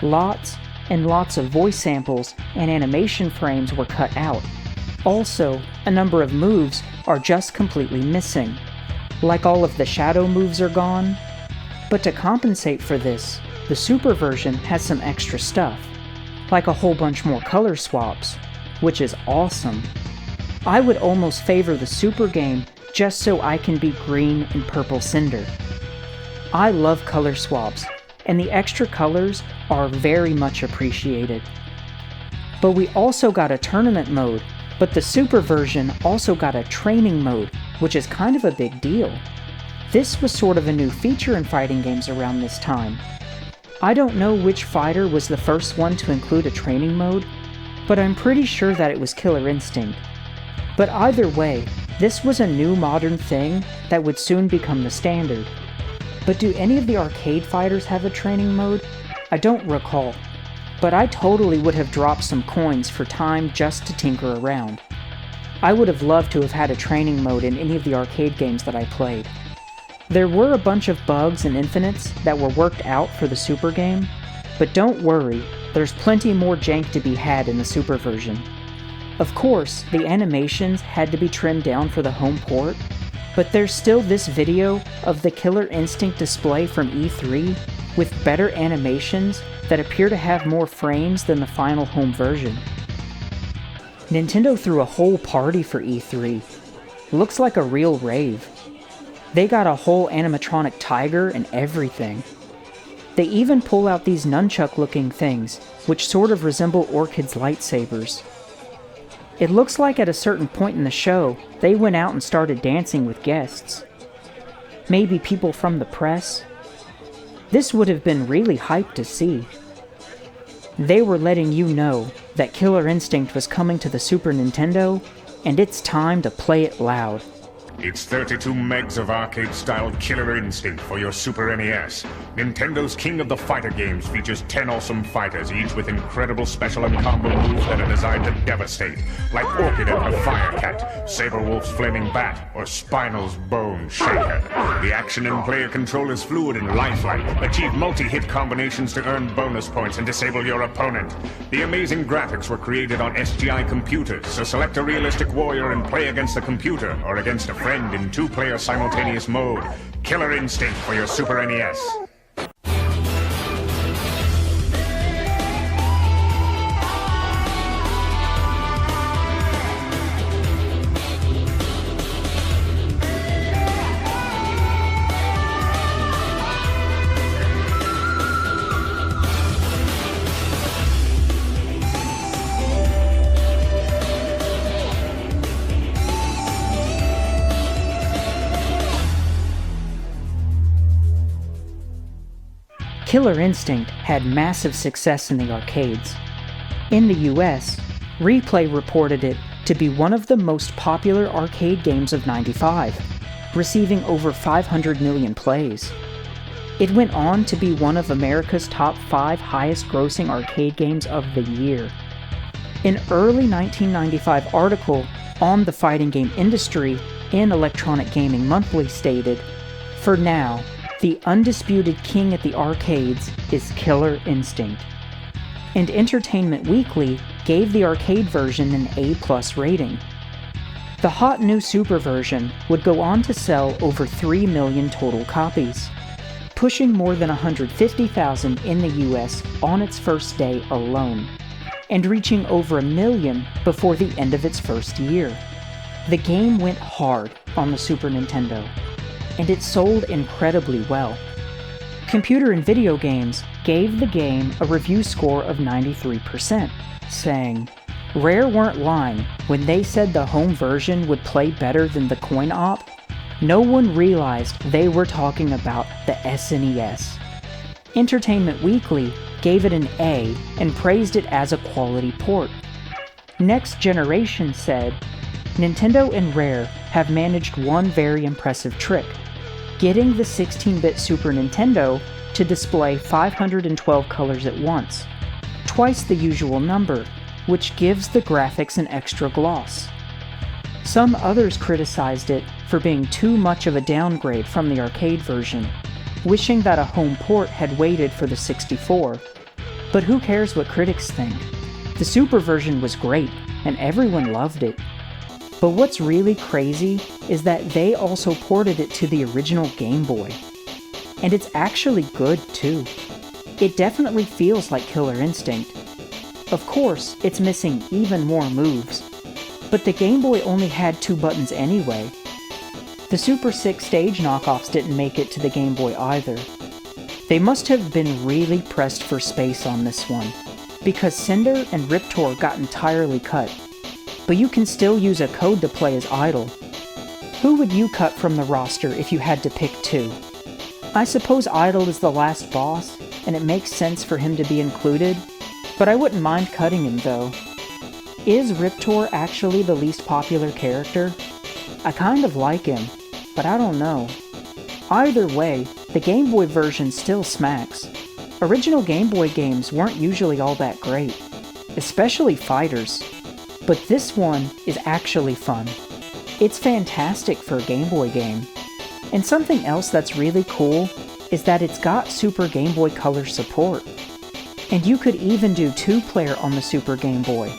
Lots and lots of voice samples and animation frames were cut out. Also, a number of moves are just completely missing. Like all of the shadow moves are gone. But to compensate for this, the Super version has some extra stuff, like a whole bunch more color swaps, which is awesome. I would almost favor the Super game just so I can be green and purple Cinder. I love color swaps, and the extra colors are very much appreciated. But we also got a tournament mode, but the Super version also got a training mode, which is kind of a big deal. This was sort of a new feature in fighting games around this time. I don't know which fighter was the first one to include a training mode, but I'm pretty sure that it was Killer Instinct. But either way, this was a new modern thing that would soon become the standard. But do any of the arcade fighters have a training mode? I don't recall, but I totally would have dropped some coins for time just to tinker around. I would have loved to have had a training mode in any of the arcade games that I played. There were a bunch of bugs and infinites that were worked out for the Super game, but don't worry, there's plenty more jank to be had in the Super version. Of course, the animations had to be trimmed down for the home port, but there's still this video of the Killer Instinct display from E3 with better animations that appear to have more frames than the final home version. Nintendo threw a whole party for E3. Looks like a real rave. They got a whole animatronic tiger and everything. They even pull out these nunchuck-looking things, which sort of resemble Orchid's lightsabers. It looks like at a certain point in the show, they went out and started dancing with guests. Maybe people from the press. This would have been really hyped to see. They were letting you know that Killer Instinct was coming to the Super Nintendo, and it's time to play it loud. It's 32 megs of arcade-style Killer Instinct for your Super NES. Nintendo's King of the Fighter games features 10 awesome fighters, each with incredible special and combo moves that are designed to devastate, like Orchid and her Fire Cat, Saberwolf's Flaming Bat, or Spinal's Bone Shaker. The action and player control is fluid and lifelike. Achieve multi-hit combinations to earn bonus points and disable your opponent. The amazing graphics were created on SGI computers, so select a realistic warrior and play against the computer, or against a friend in two-player simultaneous mode. Killer Instinct for your Super NES. Killer Instinct had massive success in the arcades. In the US, Replay reported it to be one of the most popular arcade games of '95, receiving over 500 million plays. It went on to be one of America's top 5 highest-grossing arcade games of the year. An early 1995 article on the fighting game industry in Electronic Gaming Monthly stated, "For now, the undisputed king at the arcades is Killer Instinct." And Entertainment Weekly gave the arcade version an A+ rating. The hot new Super version would go on to sell over 3 million total copies, pushing more than 150,000 in the US on its first day alone, and reaching over 1 million before the end of its first year. The game went hard on the Super Nintendo, and it sold incredibly well. Computer and Video Games gave the game a review score of 93%, saying, "Rare weren't lying when they said the home version would play better than the coin-op. No one realized they were talking about the SNES." Entertainment Weekly gave it an A and praised it as a quality port. Next Generation said, "Nintendo and Rare have managed one very impressive trick, getting the 16-bit Super Nintendo to display 512 colors at once, twice the usual number, which gives the graphics an extra gloss." Some others criticized it for being too much of a downgrade from the arcade version, wishing that a home port had waited for the 64. But who cares what critics think? The Super version was great, and everyone loved it. But what's really crazy is that they also ported it to the original Game Boy. And it's actually good too. It definitely feels like Killer Instinct. Of course, it's missing even more moves, but the Game Boy only had 2 buttons anyway. The Super 6 stage knockoffs didn't make it to the Game Boy either. They must have been really pressed for space on this one, because Cinder and Riptor got entirely cut. But you can still use a code to play as Idol. Who would you cut from the roster if you had to pick 2? I suppose Idol is the last boss, and it makes sense for him to be included, but I wouldn't mind cutting him though. Is Riptor actually the least popular character? I kind of like him, but I don't know. Either way, the Game Boy version still smacks. Original Game Boy games weren't usually all that great, especially fighters. But this one is actually fun. It's fantastic for a Game Boy game. And something else that's really cool is that it's got Super Game Boy Color support. And you could even do 2-player on the Super Game Boy.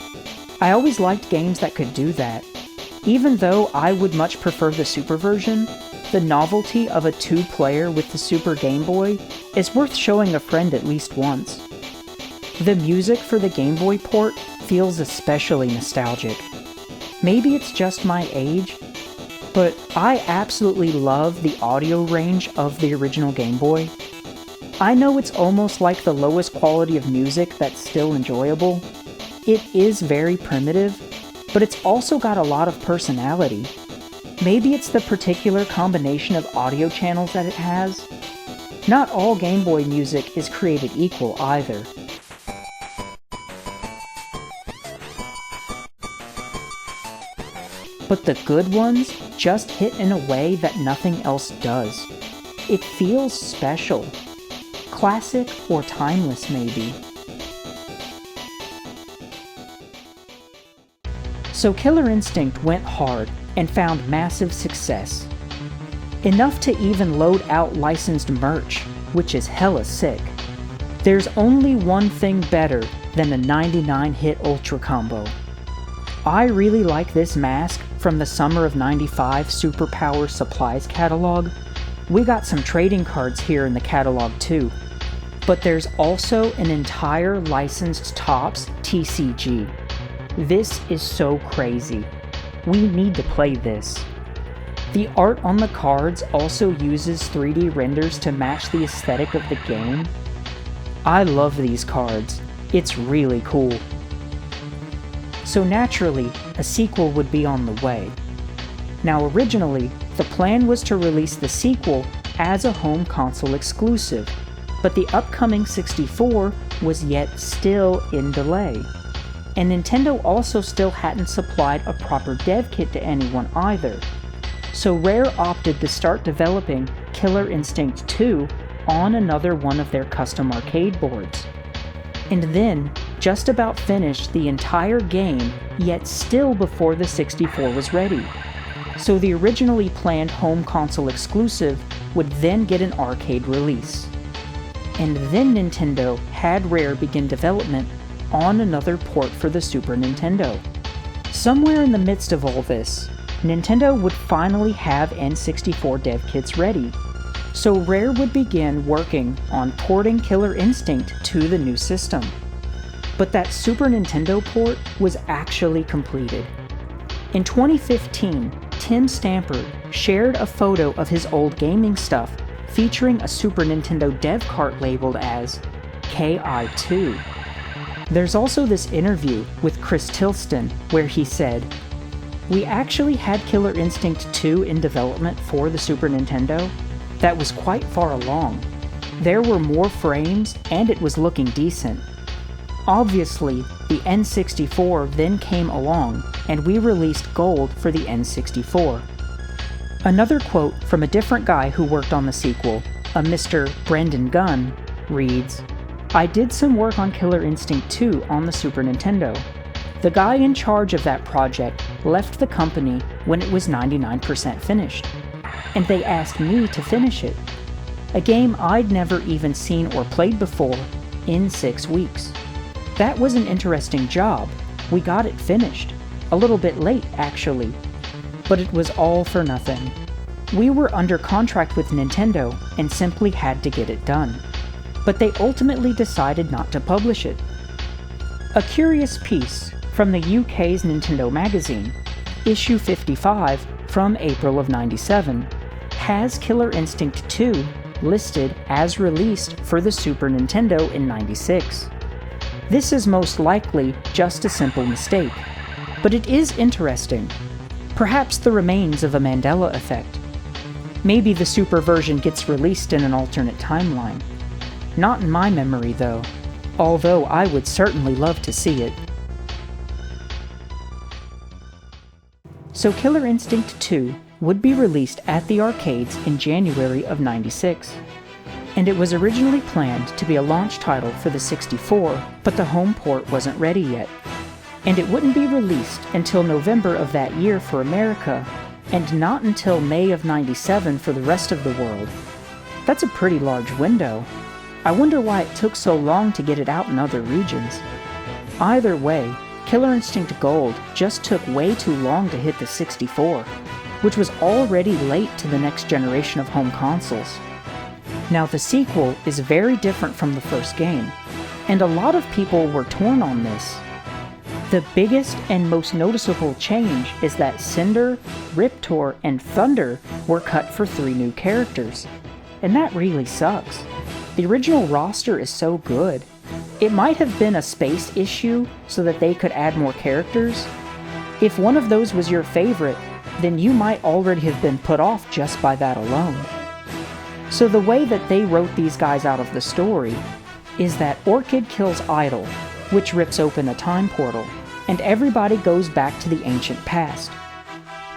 I always liked games that could do that. Even though I would much prefer the Super version, the novelty of a 2-player with the Super Game Boy is worth showing a friend at least once. The music for the Game Boy port feels especially nostalgic. Maybe it's just my age, but I absolutely love the audio range of the original Game Boy. I know it's almost like the lowest quality of music that's still enjoyable. It is very primitive, but it's also got a lot of personality. Maybe it's the particular combination of audio channels that it has. Not all Game Boy music is created equal either. But the good ones just hit in a way that nothing else does. It feels special. Classic or timeless, maybe. So Killer Instinct went hard and found massive success. Enough to even load out licensed merch, which is hella sick. There's only one thing better than a 99-hit Ultra Combo. I really like this mask from the Summer of '95 Superpower Supplies catalog. We got some trading cards here in the catalog too. But there's also an entire licensed Topps TCG. This is so crazy. We need to play this. The art on the cards also uses 3D renders to match the aesthetic of the game. I love these cards. It's really cool. So naturally, a sequel would be on the way. Now originally, the plan was to release the sequel as a home console exclusive, but the upcoming 64 was yet still in delay. And Nintendo also still hadn't supplied a proper dev kit to anyone either. So Rare opted to start developing Killer Instinct 2 on another one of their custom arcade boards. And then just about finished the entire game, yet still before the 64 was ready. So the originally planned home console exclusive would then get an arcade release. And then Nintendo had Rare begin development on another port for the Super Nintendo. Somewhere in the midst of all this, Nintendo would finally have N64 dev kits ready, so Rare would begin working on porting Killer Instinct to the new system. But that Super Nintendo port was actually completed. In 2015, Tim Stamper shared a photo of his old gaming stuff featuring a Super Nintendo dev cart labeled as KI2. There's also this interview with Chris Tilston where he said, "We actually had Killer Instinct 2 in development for the Super Nintendo that was quite far along. There were more frames and it was looking decent. Obviously, the N64 then came along and we released Gold for the N64. Another quote from a different guy who worked on the sequel, a Mr. Brendan Gunn, reads, "I did some work on Killer Instinct 2 on the Super Nintendo. The guy in charge of that project left the company when it was 99% finished, and they asked me to finish it. A game I'd never even seen or played before, in 6 weeks. That was an interesting job. We got it finished. A little bit late, actually. But it was all for nothing. We were under contract with Nintendo and simply had to get it done. But they ultimately decided not to publish it." A curious piece from the UK's Nintendo magazine, issue 55 from April of '97, has Killer Instinct 2 listed as released for the Super Nintendo in '96. This is most likely just a simple mistake, but it is interesting. Perhaps the remains of a Mandela effect. Maybe the Super version gets released in an alternate timeline. Not in my memory though, although I would certainly love to see it. So Killer Instinct 2 would be released at the arcades in January of '96. and it was originally planned to be a launch title for the 64, but the home port wasn't ready yet. And it wouldn't be released until November of that year for America, and not until May of '97 for the rest of the world. That's a pretty large window. I wonder why it took so long to get it out in other regions. Either way, Killer Instinct Gold just took way too long to hit the 64, which was already late to the next generation of home consoles. Now the sequel is very different from the first game, and a lot of people were torn on this. The biggest and most noticeable change is that Cinder, Riptor, and Thunder were cut for 3 new characters, and that really sucks. The original roster is so good. It might have been a space issue so that they could add more characters. If one of those was your favorite, then you might already have been put off just by that alone. So the way that they wrote these guys out of the story is that Orchid kills Idol, which rips open a time portal, and everybody goes back to the ancient past.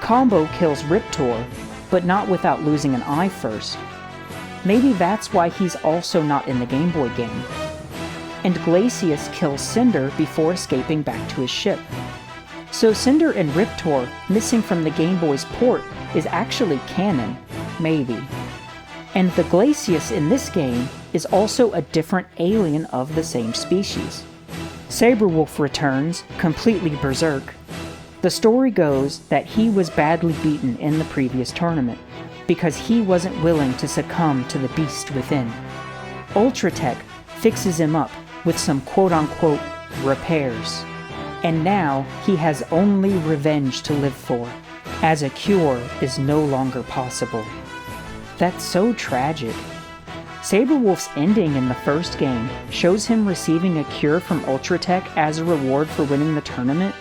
Combo kills Riptor, but not without losing an eye first. Maybe that's why he's also not in the Game Boy game. And Glacius kills Cinder before escaping back to his ship. So Cinder and Riptor missing from the Game Boy's port is actually canon, maybe. And the Glacius in this game is also a different alien of the same species. Saberwolf returns, completely berserk. The story goes that he was badly beaten in the previous tournament, because he wasn't willing to succumb to the beast within. Ultratech fixes him up with some quote-unquote repairs, and now he has only revenge to live for, as a cure is no longer possible. That's so tragic. Saberwolf's ending in the first game shows him receiving a cure from Ultratech as a reward for winning the tournament,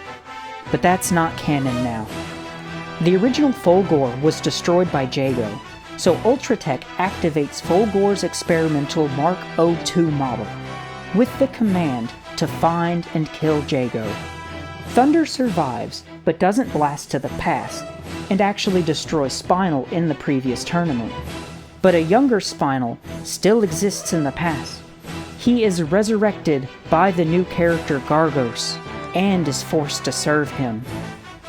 but that's not canon now. The original Fulgore was destroyed by Jago, so Ultratech activates Fulgore's experimental Mark O2 model, with the command to find and kill Jago. Thunder survives, but doesn't blast to the past, and actually destroys Spinal in the previous tournament. But a younger Spinal still exists in the past. He is resurrected by the new character Gargos, and is forced to serve him.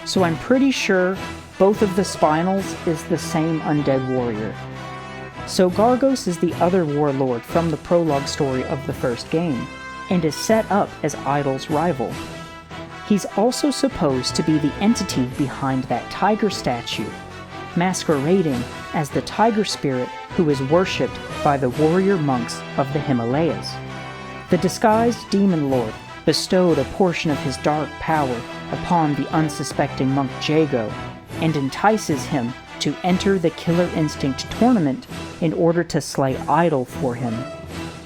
So I'm pretty sure both of the Spinals is the same undead warrior. So Gargos is the other warlord from the prologue story of the first game, and is set up as Idol's rival. He's also supposed to be the entity behind that tiger statue, masquerading as the tiger spirit who is worshipped by the warrior monks of the Himalayas. The disguised demon lord bestowed a portion of his dark power upon the unsuspecting monk Jago, and entices him to enter the Killer Instinct tournament in order to slay Idol for him.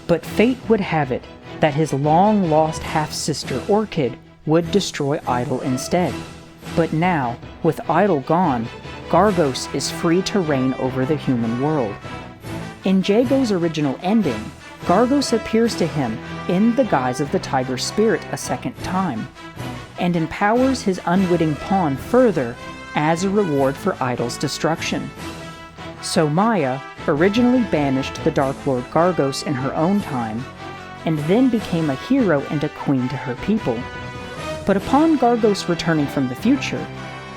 But fate would have it that his long-lost half-sister Orchid would destroy Idol instead. But now, with Idol gone, Gargos is free to reign over the human world. In Jago's original ending, Gargos appears to him in the guise of the tiger spirit a second time, and empowers his unwitting pawn further as a reward for Idol's destruction. So Maya originally banished the Dark Lord Gargos in her own time, and then became a hero and a queen to her people. But upon Gargos returning from the future,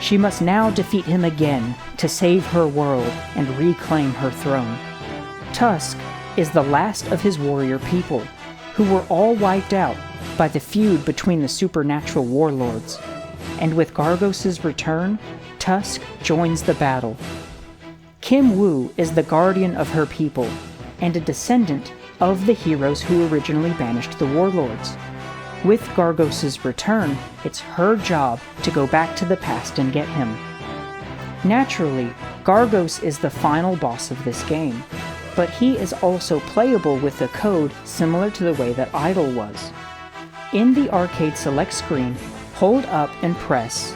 she must now defeat him again to save her world and reclaim her throne. Tusk is the last of his warrior people, who were all wiped out by the feud between the supernatural warlords. And with Gargos' return, Tusk joins the battle. Kim Woo is the guardian of her people, and a descendant of the heroes who originally banished the warlords. With Gargos' return, it's her job to go back to the past and get him. Naturally, Gargos is the final boss of this game, but he is also playable with a code similar to the way that Idol was. In the arcade select screen, hold up and press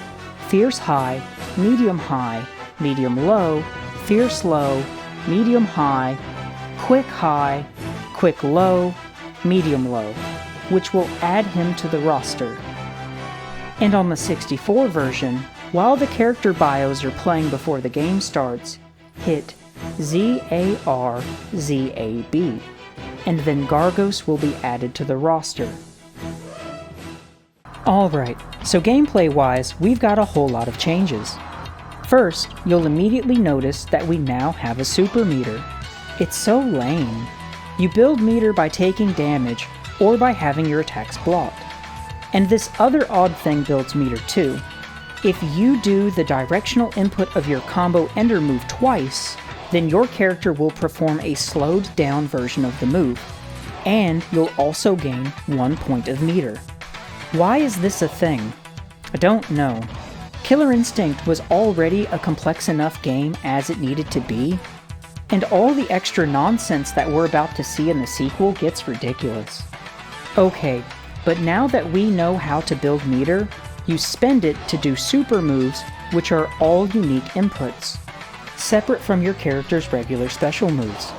Fierce High, Medium High, Medium Low, Fierce Low, Medium High, Quick Low, Medium Low, which will add him to the roster. And on the 64 version, while the character bios are playing before the game starts, hit Z-A-R-Z-A-B, and then Gargos will be added to the roster. Alright, so gameplay-wise, we've got a whole lot of changes. First, you'll immediately notice that we now have a super meter. It's so lame. You build meter by taking damage, or by having your attacks blocked. And this other odd thing builds meter too. If you do the directional input of your combo ender move twice, then your character will perform a slowed down version of the move, and you'll also gain 1 point of meter. Why is this a thing? I don't know. Killer Instinct was already a complex enough game as it needed to be, and all the extra nonsense that we're about to see in the sequel gets ridiculous. Okay, but now that we know how to build meter, you spend it to do super moves, which are all unique inputs, separate from your character's regular special moves.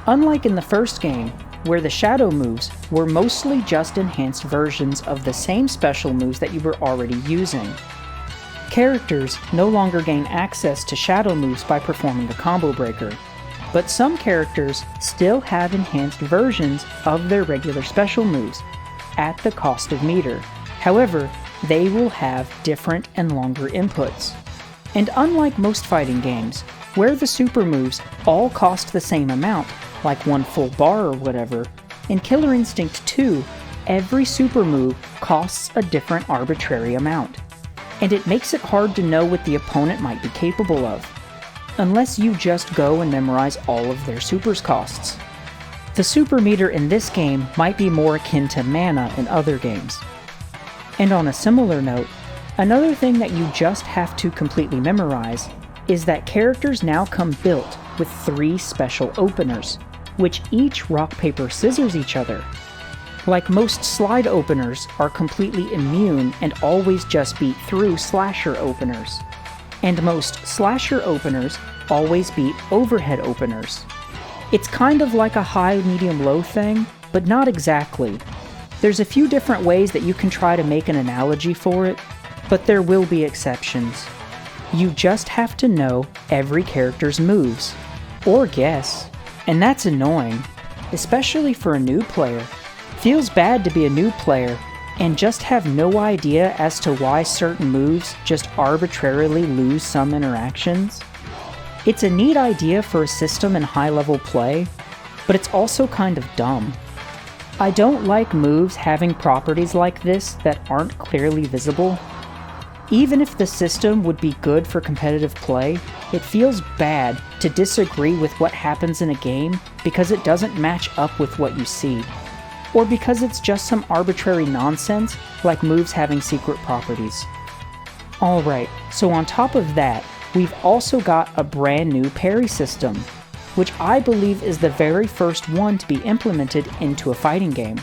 Unlike in the first game, where the shadow moves were mostly just enhanced versions of the same special moves that you were already using. Characters no longer gain access to shadow moves by performing the combo breaker, but some characters still have enhanced versions of their regular special moves, at the cost of meter. However, they will have different and longer inputs. And unlike most fighting games, where the super moves all cost the same amount, like one full bar or whatever, in Killer Instinct 2, every super move costs a different arbitrary amount. And it makes it hard to know what the opponent might be capable of, unless you just go and memorize all of their supers costs. The super meter in this game might be more akin to mana in other games. And on a similar note, another thing that you just have to completely memorize is that characters now come built with 3 special openers, which each rock, paper, scissors each other. Like most slide openers are completely immune and always just beat through slasher openers. And most slasher openers always beat overhead openers. It's kind of like a high, medium, low thing, but not exactly. There's a few different ways that you can try to make an analogy for it, but there will be exceptions. You just have to know every character's moves, or guess, and that's annoying, especially for a new player. Feels bad to be a new player and just have no idea as to why certain moves just arbitrarily lose some interactions. It's a neat idea for a system in high-level play, but it's also kind of dumb. I don't like moves having properties like this that aren't clearly visible. Even if the system would be good for competitive play, it feels bad to disagree with what happens in a game because it doesn't match up with what you see, or because it's just some arbitrary nonsense like moves having secret properties. Alright, so on top of that, we've also got a brand new parry system, which I believe is the very first one to be implemented into a fighting game.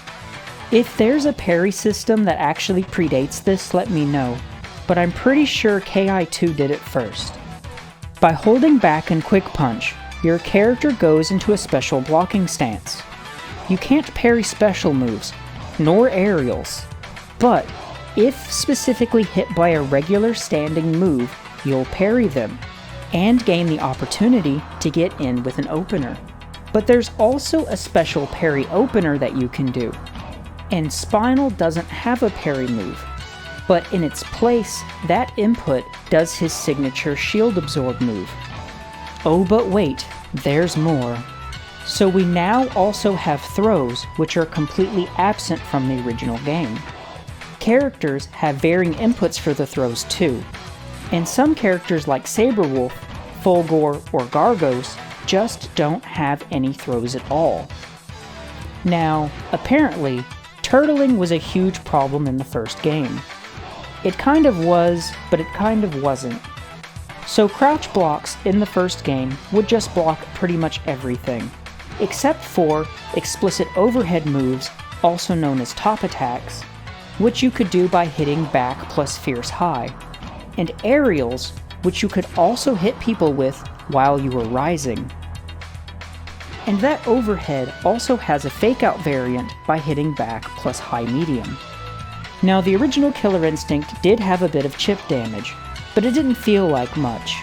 If there's a parry system that actually predates this, let me know, but I'm pretty sure KI2 did it first. By holding back and quick punch, your character goes into a special blocking stance. You can't parry special moves, nor aerials, but if specifically hit by a regular standing move, you'll parry them, and gain the opportunity to get in with an opener. But there's also a special parry opener that you can do, and Spinal doesn't have a parry move, but in its place, that input does his signature shield absorb move. Oh, but wait, there's more. So we now also have throws, which are completely absent from the original game. Characters have varying inputs for the throws too, and some characters like Saberwolf, Fulgor, or Gargos just don't have any throws at all. Now, apparently, turtling was a huge problem in the first game. It kind of was, but it kind of wasn't. So crouch blocks in the first game would just block pretty much everything, except for explicit overhead moves, also known as top attacks, which you could do by hitting back plus fierce high, and aerials, which you could also hit people with while you were rising. And that overhead also has a fake-out variant by hitting back plus high medium. Now, the original Killer Instinct did have a bit of chip damage, but it didn't feel like much.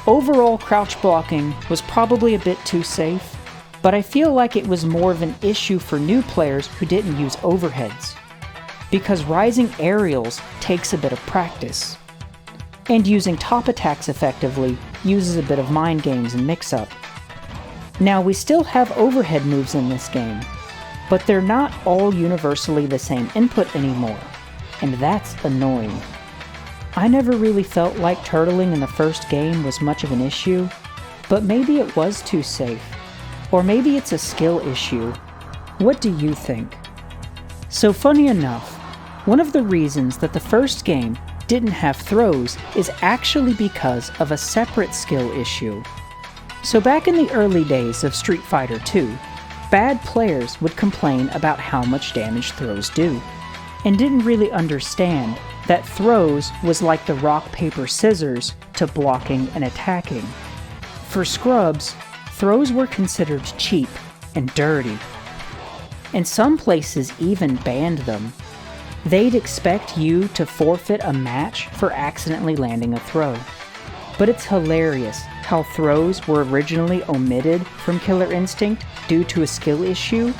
Overall crouch blocking was probably a bit too safe, but I feel like it was more of an issue for new players who didn't use overheads, because rising aerials takes a bit of practice, and using top attacks effectively uses a bit of mind games and mix-up. Now, we still have overhead moves in this game, but they're not all universally the same input anymore, and that's annoying. I never really felt like turtling in the first game was much of an issue, but maybe it was too safe. Or maybe it's a skill issue. What do you think? So funny enough, one of the reasons that the first game didn't have throws is actually because of a separate skill issue. So back in the early days of Street Fighter II, bad players would complain about how much damage throws do, and didn't really understand that throws was like the rock, paper, scissors to blocking and attacking. For scrubs, throws were considered cheap and dirty, and some places even banned them. They'd expect you to forfeit a match for accidentally landing a throw. But it's hilarious how throws were originally omitted from Killer Instinct due to a skill issue,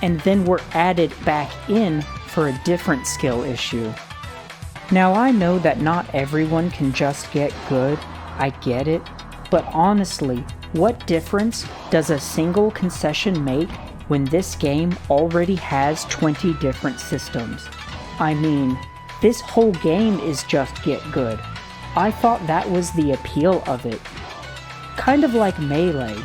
and then were added back in for a different skill issue. Now, I know that not everyone can just get good, I get it, but honestly, what difference does a single concession make when this game already has 20 different systems? I mean, this whole game is just get good. I thought that was the appeal of it. Kind of like Melee,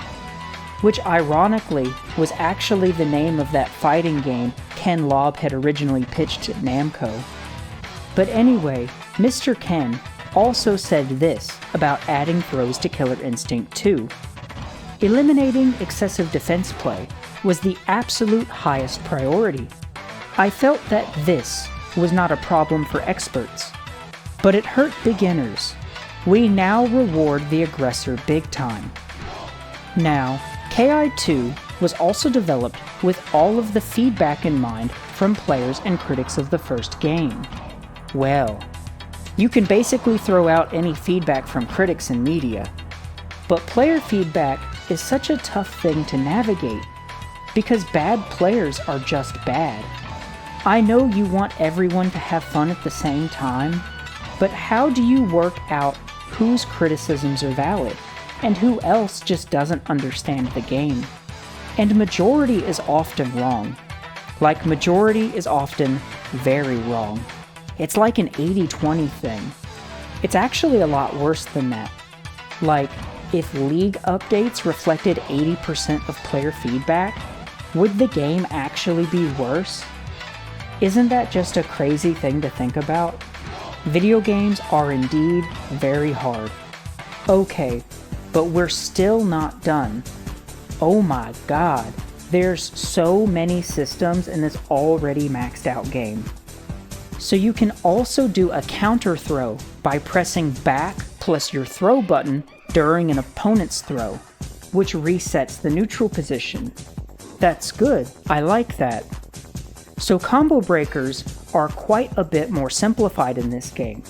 which ironically was actually the name of that fighting game Ken Lobb had originally pitched at Namco. But anyway, Mr. Ken also said this about adding throws to Killer Instinct 2. Eliminating excessive defense play was the absolute highest priority. I felt that this was not a problem for experts, but it hurt beginners. We now reward the aggressor big time. Now, KI2 was also developed with all of the feedback in mind from players and critics of the first game. Well, you can basically throw out any feedback from critics and media, but player feedback is such a tough thing to navigate, because bad players are just bad. I know you want everyone to have fun at the same time, but how do you work out whose criticisms are valid, and who else just doesn't understand the game? And majority is often wrong. Like, majority is often very wrong. It's like an 80-20 thing. It's actually a lot worse than that. Like, if League updates reflected 80% of player feedback, would the game actually be worse? Isn't that just a crazy thing to think about? Video games are indeed very hard. Okay, but we're still not done. Oh my god, there's so many systems in this already maxed out game. So you can also do a counter throw by pressing back plus your throw button during an opponent's throw, which resets the neutral position. That's good, I like that. So combo breakers are quite a bit more simplified in this game.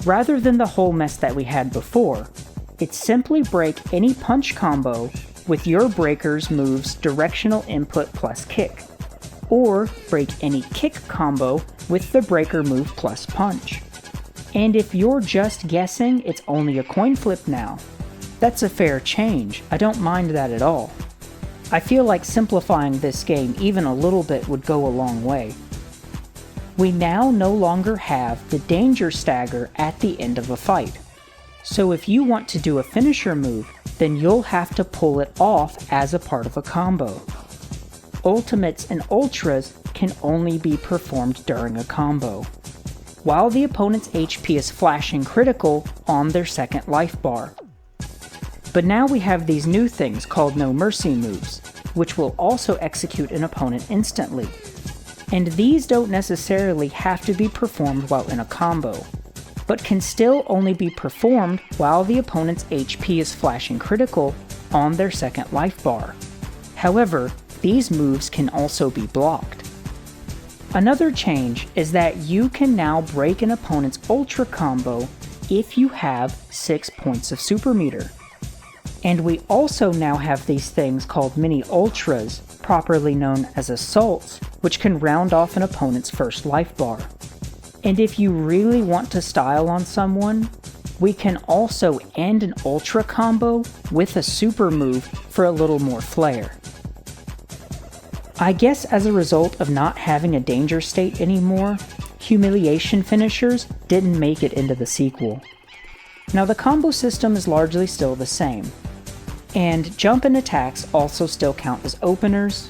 Rather than the whole mess that we had before, it's simply break any punch combo with your breaker's move's directional input plus kick, or break any kick combo with the breaker move plus punch. And if you're just guessing it's only a coin flip now, that's a fair change, I don't mind that at all. I feel like simplifying this game even a little bit would go a long way. We now no longer have the danger stagger at the end of a fight. So if you want to do a finisher move, then you'll have to pull it off as a part of a combo. Ultimates and ultras can only be performed during a combo, while the opponent's HP is flashing critical on their second life bar. But now we have these new things called No Mercy moves, which will also execute an opponent instantly. And these don't necessarily have to be performed while in a combo, but can still only be performed while the opponent's HP is flashing critical on their second life bar. However, these moves can also be blocked. Another change is that you can now break an opponent's ultra combo if you have 6 points of super meter. And we also now have these things called mini ultras, properly known as assaults, which can round off an opponent's first life bar. And if you really want to style on someone, we can also end an ultra combo with a super move for a little more flair. I guess as a result of not having a danger state anymore, humiliation finishers didn't make it into the sequel. Now the combo system is largely still the same, and jump and attacks also still count as openers,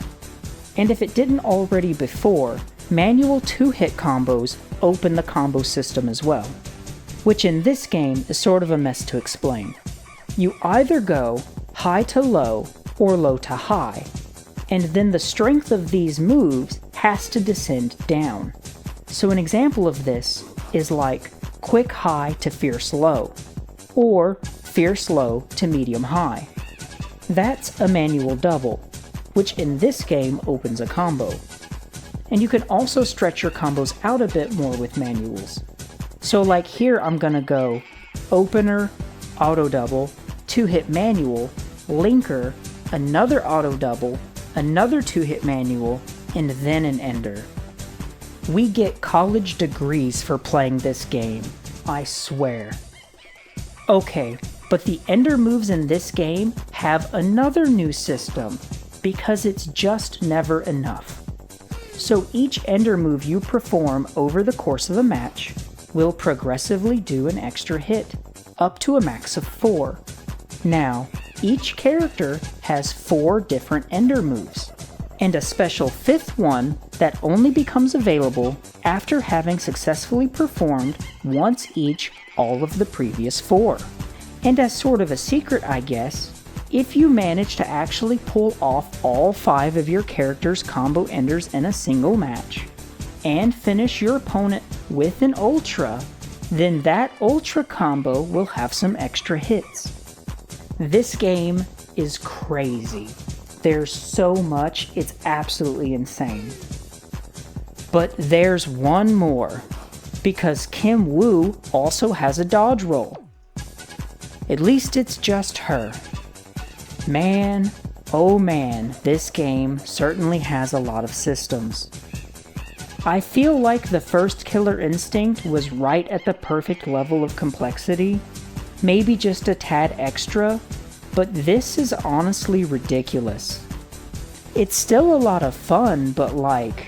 and if it didn't already before, manual 2-hit combos open the combo system as well, which in this game is sort of a mess to explain. You either go high to low or low to high, and then the strength of these moves has to descend down. So an example of this is like quick high to fierce low, or fierce low to medium high. That's a manual double, which in this game opens a combo. And you can also stretch your combos out a bit more with manuals. So like here I'm gonna go opener, auto double, 2-hit manual, linker, another auto double, another 2-hit manual, and then an ender. We get college degrees for playing this game, I swear. Okay, but the ender moves in this game have another new system, because it's just never enough. So each ender move you perform over the course of a match will progressively do an extra hit, up to a max of 4. Now, each character has 4 different ender moves, and a special 5th one that only becomes available after having successfully performed once each all of the previous 4. And as sort of a secret, I guess, if you manage to actually pull off all 5 of your character's combo enders in a single match, and finish your opponent with an ultra, then that ultra combo will have some extra hits. This game is crazy. There's so much, it's absolutely insane. But there's one more, because Kim Woo also has a dodge roll. At least it's just her. Man, oh man, this game certainly has a lot of systems. I feel like the first Killer Instinct was right at the perfect level of complexity, maybe just a tad extra, but this is honestly ridiculous. It's still a lot of fun, but like,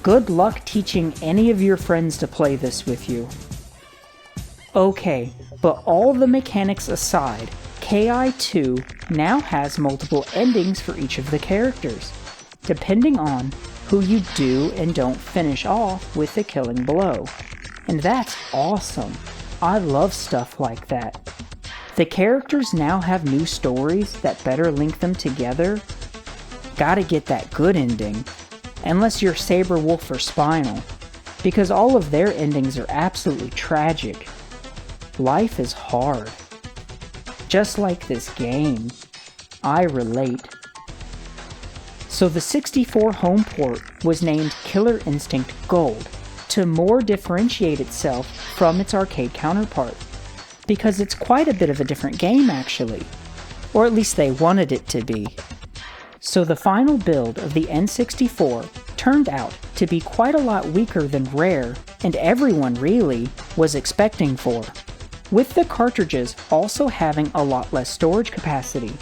good luck teaching any of your friends to play this with you. Okay, but all the mechanics aside, KI2 now has multiple endings for each of the characters, depending on who you do and don't finish off with the killing blow. And that's awesome. I love stuff like that. The characters now have new stories that better link them together. Gotta get that good ending, unless you're Saber Wolf or Spinal, because all of their endings are absolutely tragic. Life is hard. Just like this game. I relate. So the 64 home port was named Killer Instinct Gold to more differentiate itself from its arcade counterpart, because it's quite a bit of a different game actually, or at least they wanted it to be. So the final build of the N64 turned out to be quite a lot weaker than Rare, and everyone really, was expecting for, with the cartridges also having a lot less storage capacity.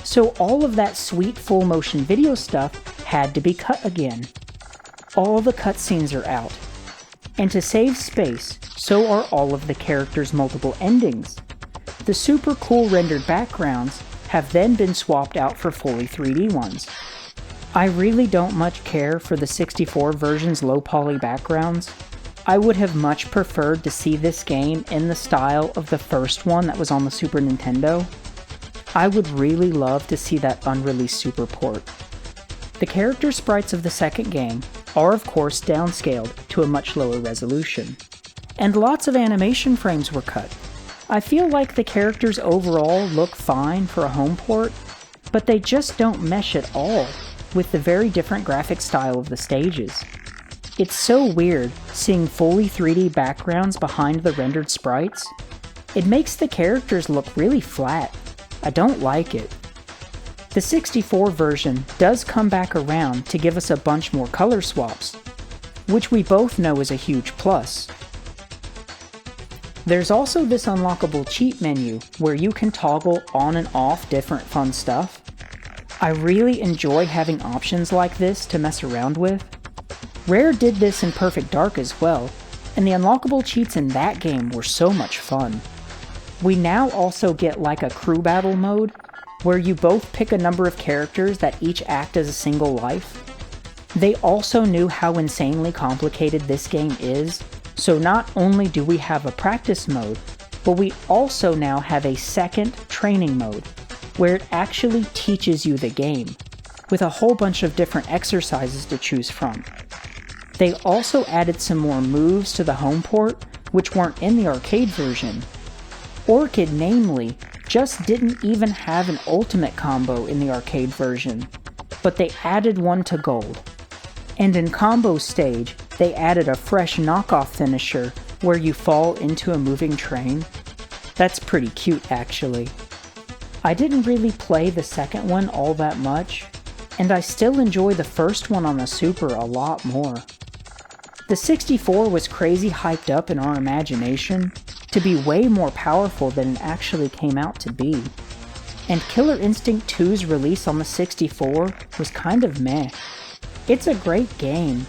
So all of that sweet full motion video stuff had to be cut again. All the cutscenes are out. And to save space, so are all of the characters' multiple endings. The super cool rendered backgrounds have then been swapped out for fully 3D ones. I really don't much care for the 64 version's low poly backgrounds. I would have much preferred to see this game in the style of the first one that was on the Super Nintendo. I would really love to see that unreleased Super port. The character sprites of the second game are of course downscaled to a much lower resolution. And lots of animation frames were cut. I feel like the characters overall look fine for a home port, but they just don't mesh at all with the very different graphic style of the stages. It's so weird seeing fully 3D backgrounds behind the rendered sprites, It makes the characters look really flat. I don't like it. The 64 version does come back around to give us a bunch more color swaps, which we both know is a huge plus. There's also this unlockable cheat menu where you can toggle on and off different fun stuff. I really enjoy having options like this to mess around with. Rare did this in Perfect Dark as well, and the unlockable cheats in that game were so much fun. We now also get like a crew battle mode, where you both pick a number of characters that each act as a single life. They also knew how insanely complicated this game is, so not only do we have a practice mode, but we also now have a second training mode, where it actually teaches you the game, with a whole bunch of different exercises to choose from. They also added some more moves to the home port, which weren't in the arcade version. Orchid, namely, just didn't even have an ultimate combo in the arcade version, but they added one to gold. And in combo stage, they added a fresh knockoff finisher where you fall into a moving train. That's pretty cute, actually. I didn't really play the second one all that much, and I still enjoy the first one on the Super a lot more. The 64 was crazy hyped up in our imagination to be way more powerful than it actually came out to be. And Killer Instinct 2's release on the 64 was kind of meh. It's a great game,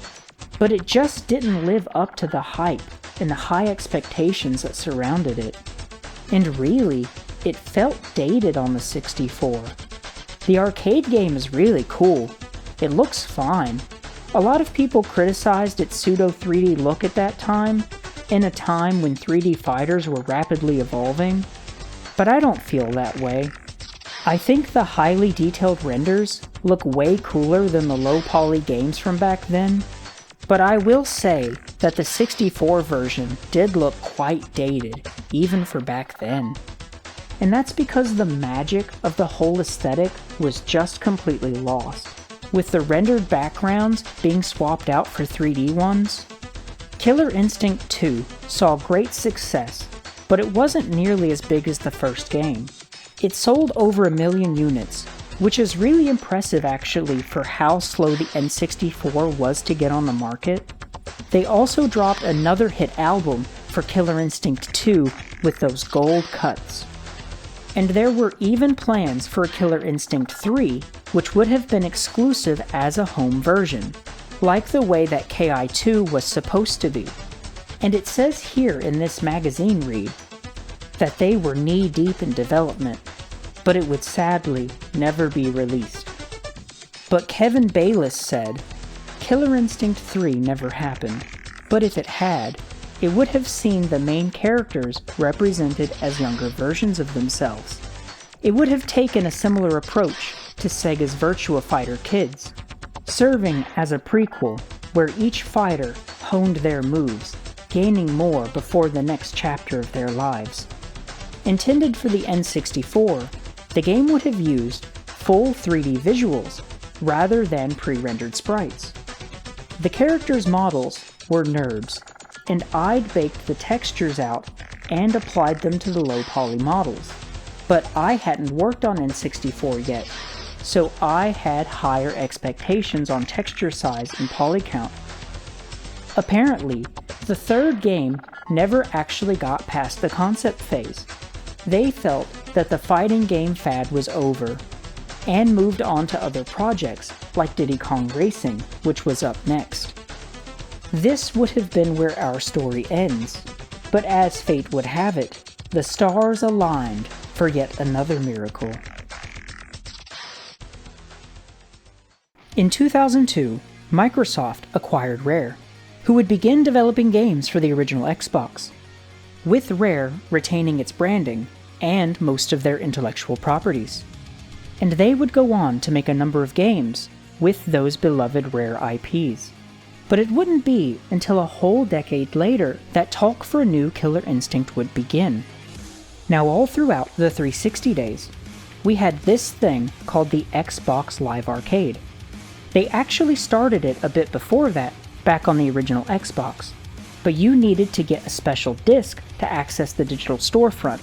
but it just didn't live up to the hype and the high expectations that surrounded it. And really, it felt dated on the 64. The arcade game is really cool. It looks fine. A lot of people criticized its pseudo 3D look at that time, in a time when 3D fighters were rapidly evolving, but I don't feel that way. I think the highly detailed renders look way cooler than the low poly games from back then, but I will say that the 64 version did look quite dated, even for back then. And that's because the magic of the whole aesthetic was just completely lost, with the rendered backgrounds being swapped out for 3D ones. Killer Instinct 2 saw great success, but it wasn't nearly as big as the first game. It sold over 1 million units, which is really impressive actually for how slow the N64 was to get on the market. They also dropped another hit album for Killer Instinct 2 with those gold cuts. And there were even plans for Killer Instinct 3, which would have been exclusive as a home version, like the way that KI2 was supposed to be. And it says here in this magazine read that they were knee-deep in development, but it would sadly never be released. But Kevin Bayliss said, Killer Instinct 3 never happened, but if it had, it would have seen the main characters represented as younger versions of themselves. It would have taken a similar approach to Sega's Virtua Fighter Kids, serving as a prequel where each fighter honed their moves, gaining more before the next chapter of their lives. Intended for the N64, the game would have used full 3D visuals rather than pre-rendered sprites. The characters' models were NURBS, and I'd baked the textures out and applied them to the low poly models. But I hadn't worked on N64 yet, so I had higher expectations on texture size and poly count. Apparently, the third game never actually got past the concept phase. They felt that the fighting game fad was over, and moved on to other projects, like Diddy Kong Racing, which was up next. This would have been where our story ends, but as fate would have it, the stars aligned for yet another miracle. In 2002, Microsoft acquired Rare, who would begin developing games for the original Xbox, with Rare retaining its branding and most of their intellectual properties. And they would go on to make a number of games with those beloved Rare IPs. But it wouldn't be until a whole decade later that talk for a new Killer Instinct would begin. Now all throughout the 360 days, we had this thing called the Xbox Live Arcade. They actually started it a bit before that, back on the original Xbox, but you needed to get a special disc to access the digital storefront.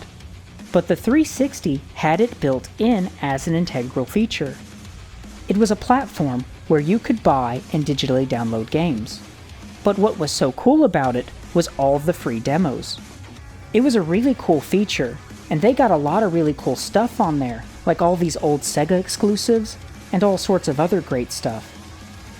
But the 360 had it built in as an integral feature. It was a platform where you could buy and digitally download games. But what was so cool about it was all of the free demos. It was a really cool feature, and they got a lot of really cool stuff on there, like all these old Sega exclusives, and all sorts of other great stuff.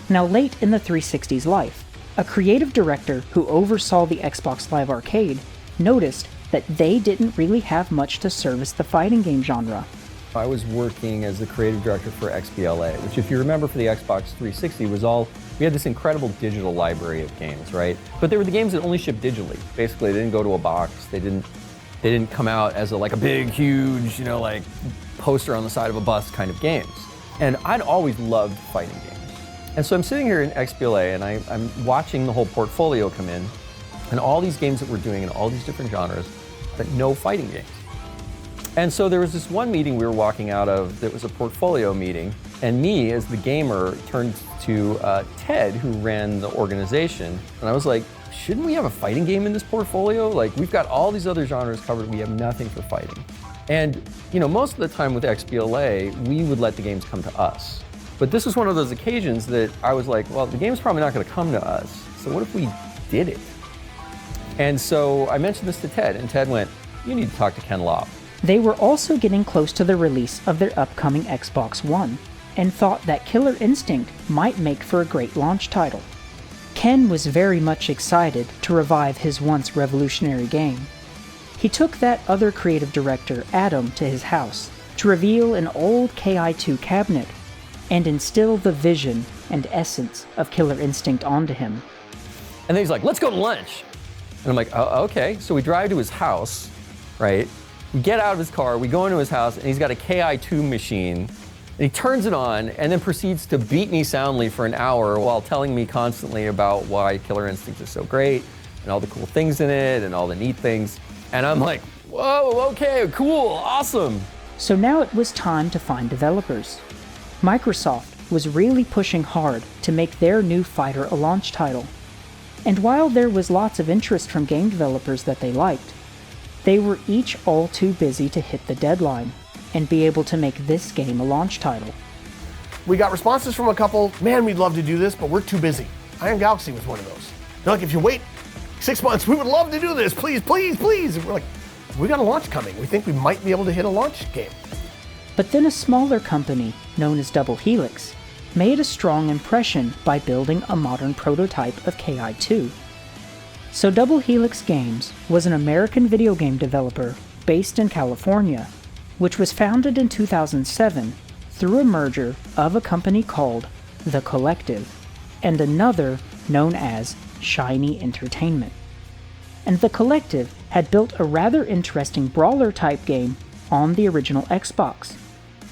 Now, late in the 360's life, a creative director who oversaw the Xbox Live Arcade noticed that they didn't really have much to service the fighting game genre. I was working as the creative director for XBLA, which, if you remember, for the Xbox 360 was all, we had this incredible digital library of games, right? But they were the games that only shipped digitally. Basically, they didn't go to a box. They didn't come out as a big, huge, like poster on the side of a bus kind of games. And I'd always loved fighting games. And so I'm sitting here in XBLA and I'm watching the whole portfolio come in and all these games that we're doing in all these different genres, but no fighting games. And so there was this one meeting we were walking out of that was a portfolio meeting, and me, as the gamer, turned to Ted, who ran the organization, and I was like, shouldn't we have a fighting game in this portfolio? Like, we've got all these other genres covered, we have nothing for fighting. And most of the time with XBLA, we would let the games come to us. But this was one of those occasions that I was like, well, the game's probably not gonna come to us, so what if we did it? And so I mentioned this to Ted, and Ted went, you need to talk to Ken Lobb. They were also getting close to the release of their upcoming Xbox One, and thought that Killer Instinct might make for a great launch title. Ken was very much excited to revive his once revolutionary game. He took that other creative director, Adam, to his house to reveal an old Ki2 cabinet and instill the vision and essence of Killer Instinct onto him. And then he's like, let's go to lunch. And I'm like, oh, okay. So we drive to his house, right? We get out of his car, we go into his house, and he's got a Ki2 machine, and he turns it on, and then proceeds to beat me soundly for an hour while telling me constantly about why Killer Instinct is so great, and all the cool things in it, and all the neat things. And I'm like, whoa, okay, cool, awesome. So now it was time to find developers. Microsoft was really pushing hard to make their new fighter a launch title. And while there was lots of interest from game developers that they liked, they were each all too busy to hit the deadline and be able to make this game a launch title. We got responses from a couple, man, we'd love to do this, but we're too busy. Iron Galaxy was one of those. They're like, if you wait 6 months, we would love to do this, please, please, please. And we're like, we got a launch coming. We think we might be able to hit a launch game. But then a smaller company, known as Double Helix, made a strong impression by building a modern prototype of Ki2. So Double Helix Games was an American video game developer based in California, which was founded in 2007 through a merger of a company called The Collective and another known as Shiny Entertainment. And The Collective had built a rather interesting brawler-type game on the original Xbox.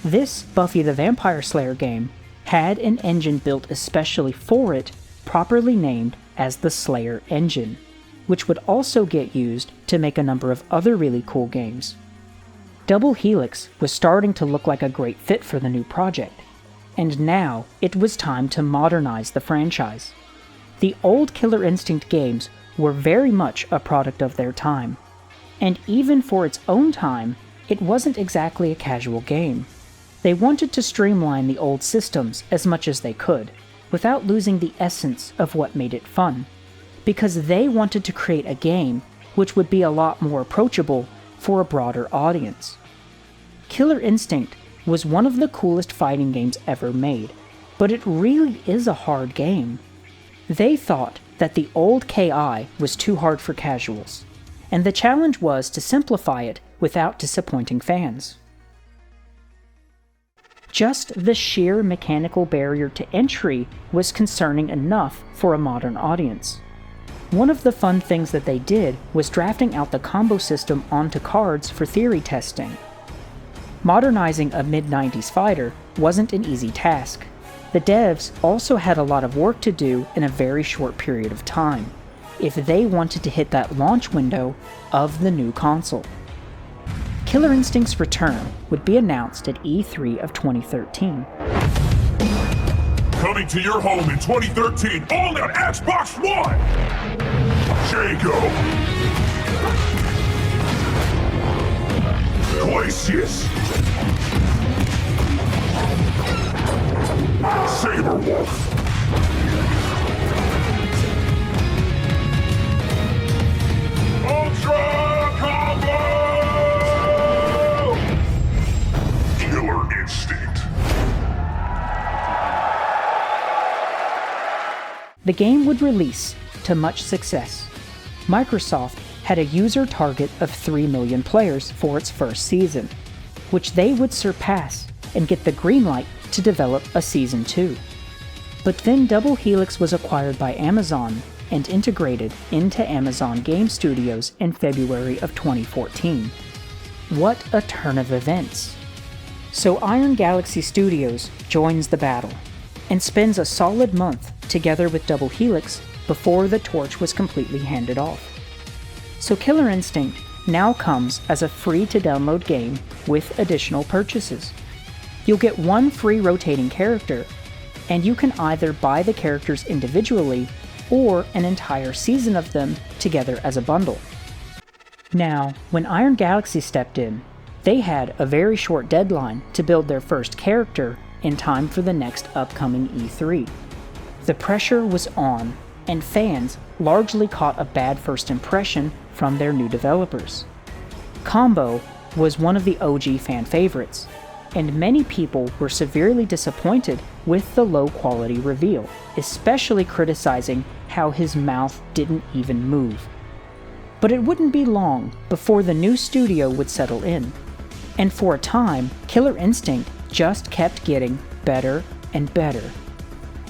This Buffy the Vampire Slayer game had an engine built especially for it, properly named as the Slayer engine, which would also get used to make a number of other really cool games. Double Helix was starting to look like a great fit for the new project, and now it was time to modernize the franchise. The old Killer Instinct games were very much a product of their time, and even for its own time, it wasn't exactly a casual game. They wanted to streamline the old systems as much as they could, without losing the essence of what made it fun, because they wanted to create a game which would be a lot more approachable for a broader audience. Killer Instinct was one of the coolest fighting games ever made, but it really is a hard game. They thought that the old KI was too hard for casuals, and the challenge was to simplify it without disappointing fans. Just the sheer mechanical barrier to entry was concerning enough for a modern audience. One of the fun things that they did was drafting out the combo system onto cards for theory testing. Modernizing a mid-90s fighter wasn't an easy task. The devs also had a lot of work to do in a very short period of time, if they wanted to hit that launch window of the new console. Killer Instinct's return would be announced at E3 of 2013. Coming to your home in 2013, only on Xbox One! Jago! Glacius! Saberwolf! Ultra Combo! Killer Instinct. The game would release to much success. Microsoft had a user target of 3 million players for its first season, which they would surpass and get the green light to develop a Season 2. But then Double Helix was acquired by Amazon and integrated into Amazon Game Studios in February of 2014. What a turn of events. So Iron Galaxy Studios joins the battle and spends a solid month together with Double Helix before the torch was completely handed off. So Killer Instinct now comes as a free-to-download game with additional purchases. You'll get one free rotating character, and you can either buy the characters individually or an entire season of them together as a bundle. Now, when Iron Galaxy stepped in, they had a very short deadline to build their first character in time for the next upcoming E3. The pressure was on, and fans largely caught a bad first impression from their new developers. Combo was one of the OG fan favorites, and many people were severely disappointed with the low-quality reveal, especially criticizing how his mouth didn't even move. But it wouldn't be long before the new studio would settle in, and for a time, Killer Instinct just kept getting better and better,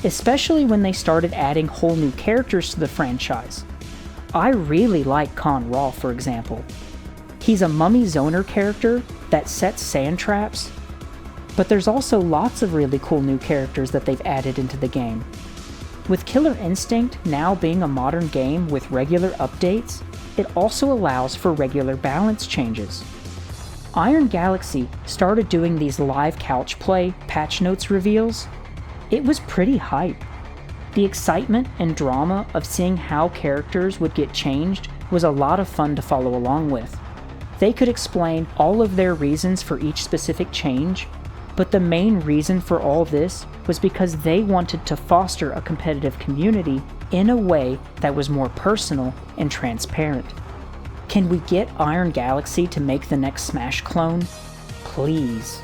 especially when they started adding whole new characters to the franchise. I really like Con Raw, for example. He's a mummy zoner character that sets sand traps, but there's also lots of really cool new characters that they've added into the game. With Killer Instinct now being a modern game with regular updates, it also allows for regular balance changes. Iron Galaxy started doing these live couch play patch notes reveals. It was pretty hype. The excitement and drama of seeing how characters would get changed was a lot of fun to follow along with. They could explain all of their reasons for each specific change, but the main reason for all this was because they wanted to foster a competitive community in a way that was more personal and transparent. Can we get Iron Galaxy to make the next Smash clone? Please.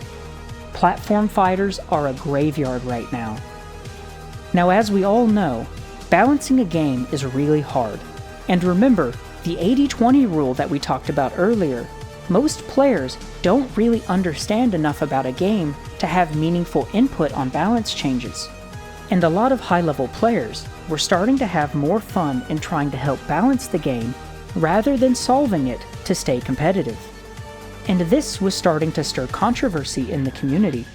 Platform fighters are a graveyard right now. Now, as we all know, balancing a game is really hard. And remember, the 80-20 rule that we talked about earlier, most players don't really understand enough about a game to have meaningful input on balance changes. And a lot of high-level players were starting to have more fun in trying to help balance the game rather than solving it to stay competitive. And this was starting to stir controversy in the community.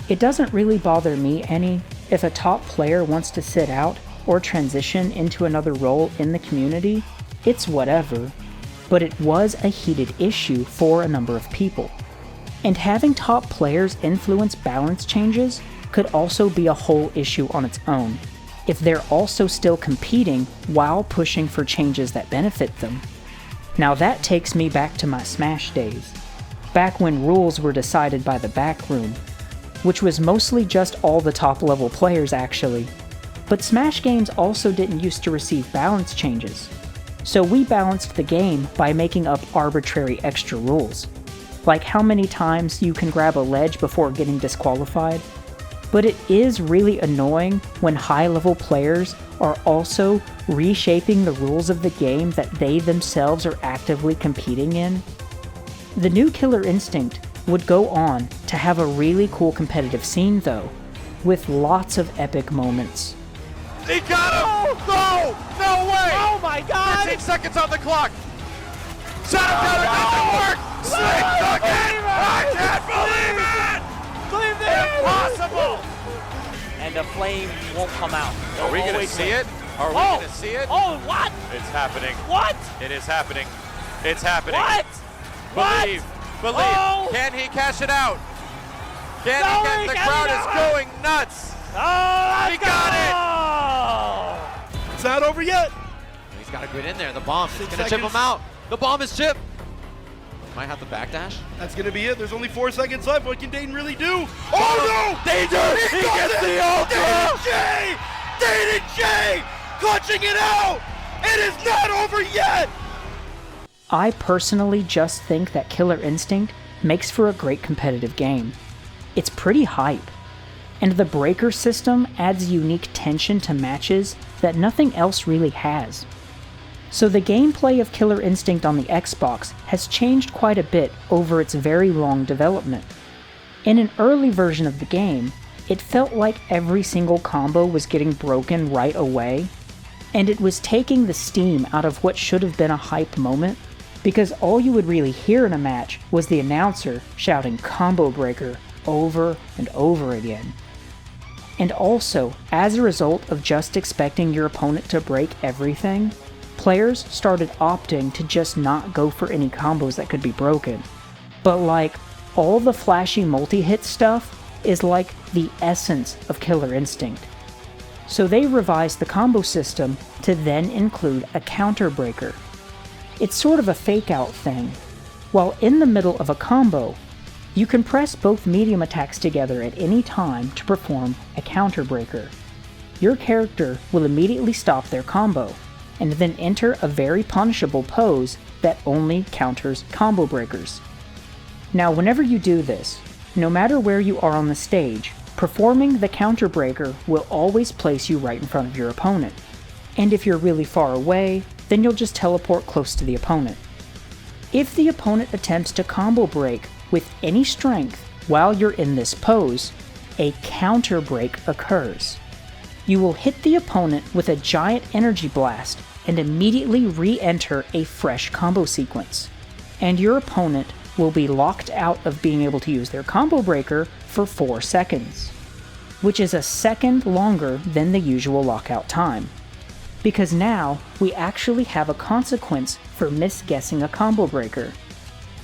It doesn't really bother me any if a top player wants to sit out or transition into another role in the community. It's whatever. But it was a heated issue for a number of people. And having top players influence balance changes could also be a whole issue on its own, if they're also still competing while pushing for changes that benefit them. Now that takes me back to my Smash days, back when rules were decided by the back room, which was mostly just all the top level players actually. But Smash games also didn't used to receive balance changes, so we balanced the game by making up arbitrary extra rules, like how many times you can grab a ledge before getting disqualified. But it is really annoying when high-level players are also reshaping the rules of the game that they themselves are actively competing in. The new Killer Instinct would go on to have a really cool competitive scene though, with lots of epic moments. He got him! No! No way! Oh my god! 13 seconds on the clock! Shut him down! It doesn't work! Slick took it! I can't believe it! Believe this! Impossible! And the flame won't come out. Are we gonna see it? Are we Oh! gonna see it? Oh, what? It's happening. What? It is happening. It's happening. What? Believe. What? Believe. Oh! Can he cash it out? Can No, he he get the got crowd it is out. going nuts. Oh, He got it! It's not over yet. He's got to get in there. The bomb is 6 going to chip seconds. him out. The bomb is chipped. Might have to backdash. That's gonna be it. There's only 4 seconds left. What can Dayton really do? Oh no! Danger! He gets the ultra! Dayton J! Clutching it out! It is not over yet! I personally just think that Killer Instinct makes for a great competitive game. It's pretty hype, and the breaker system adds unique tension to matches that nothing else really has. So the gameplay of Killer Instinct on the Xbox has changed quite a bit over its very long development. In an early version of the game, it felt like every single combo was getting broken right away, and it was taking the steam out of what should have been a hype moment, because all you would really hear in a match was the announcer shouting "Combo Breaker" over and over again. And also, as a result of just expecting your opponent to break everything, players started opting to just not go for any combos that could be broken. But like, all the flashy multi-hit stuff is like the essence of Killer Instinct. So they revised the combo system to then include a counter breaker. It's sort of a fake out thing. While in the middle of a combo, you can press both medium attacks together at any time to perform a counter breaker. Your character will immediately stop their combo, and then enter a very punishable pose that only counters combo breakers. Now whenever you do this, no matter where you are on the stage, performing the counter breaker will always place you right in front of your opponent. And if you're really far away, then you'll just teleport close to the opponent. If the opponent attempts to combo break with any strength while you're in this pose, a counter break occurs. You will hit the opponent with a giant energy blast and immediately re-enter a fresh combo sequence. And your opponent will be locked out of being able to use their combo breaker for 4 seconds, which is a second longer than the usual lockout time. Because now, we actually have a consequence for misguessing a combo breaker.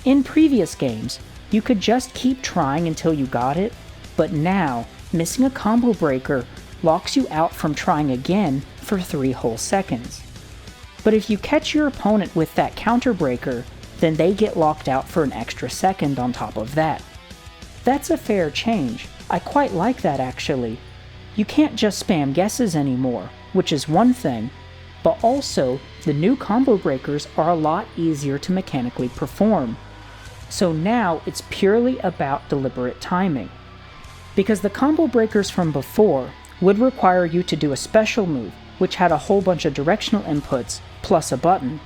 In previous games, you could just keep trying until you got it, but now, missing a combo breaker locks you out from trying again for 3 whole seconds. But if you catch your opponent with that counter breaker, then they get locked out for an extra second on top of that. That's a fair change. I quite like that actually. You can't just spam guesses anymore, which is one thing, but also the new combo breakers are a lot easier to mechanically perform. So now it's purely about deliberate timing. Because the combo breakers from before would require you to do a special move, which had a whole bunch of directional inputs plus a button,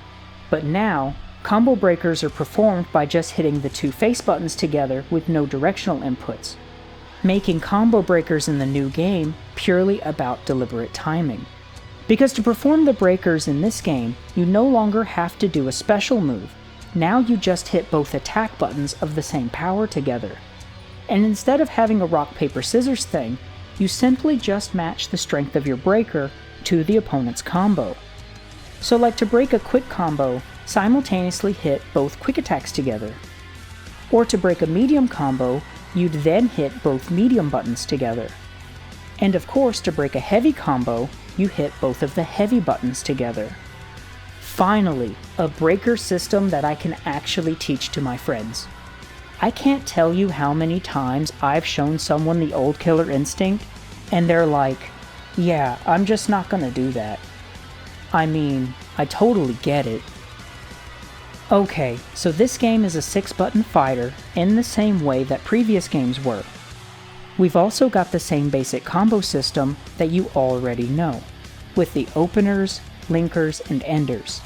but now combo breakers are performed by just hitting the 2 face buttons together with no directional inputs, making combo breakers in the new game purely about deliberate timing. Because to perform the breakers in this game, you no longer have to do a special move. Now you just hit both attack buttons of the same power together. And instead of having a rock paper scissors thing, you simply just match the strength of your breaker to the opponent's combo. So like to break a quick combo, simultaneously hit both quick attacks together. Or to break a medium combo, you'd then hit both medium buttons together. And of course, to break a heavy combo, you hit both of the heavy buttons together. Finally, a breaker system that I can actually teach to my friends. I can't tell you how many times I've shown someone the old Killer Instinct, and they're like, yeah, I'm just not gonna do that. I mean, I totally get it. Okay, so this game is a 6-button fighter in the same way that previous games were. We've also got the same basic combo system that you already know, with the openers, linkers, and enders.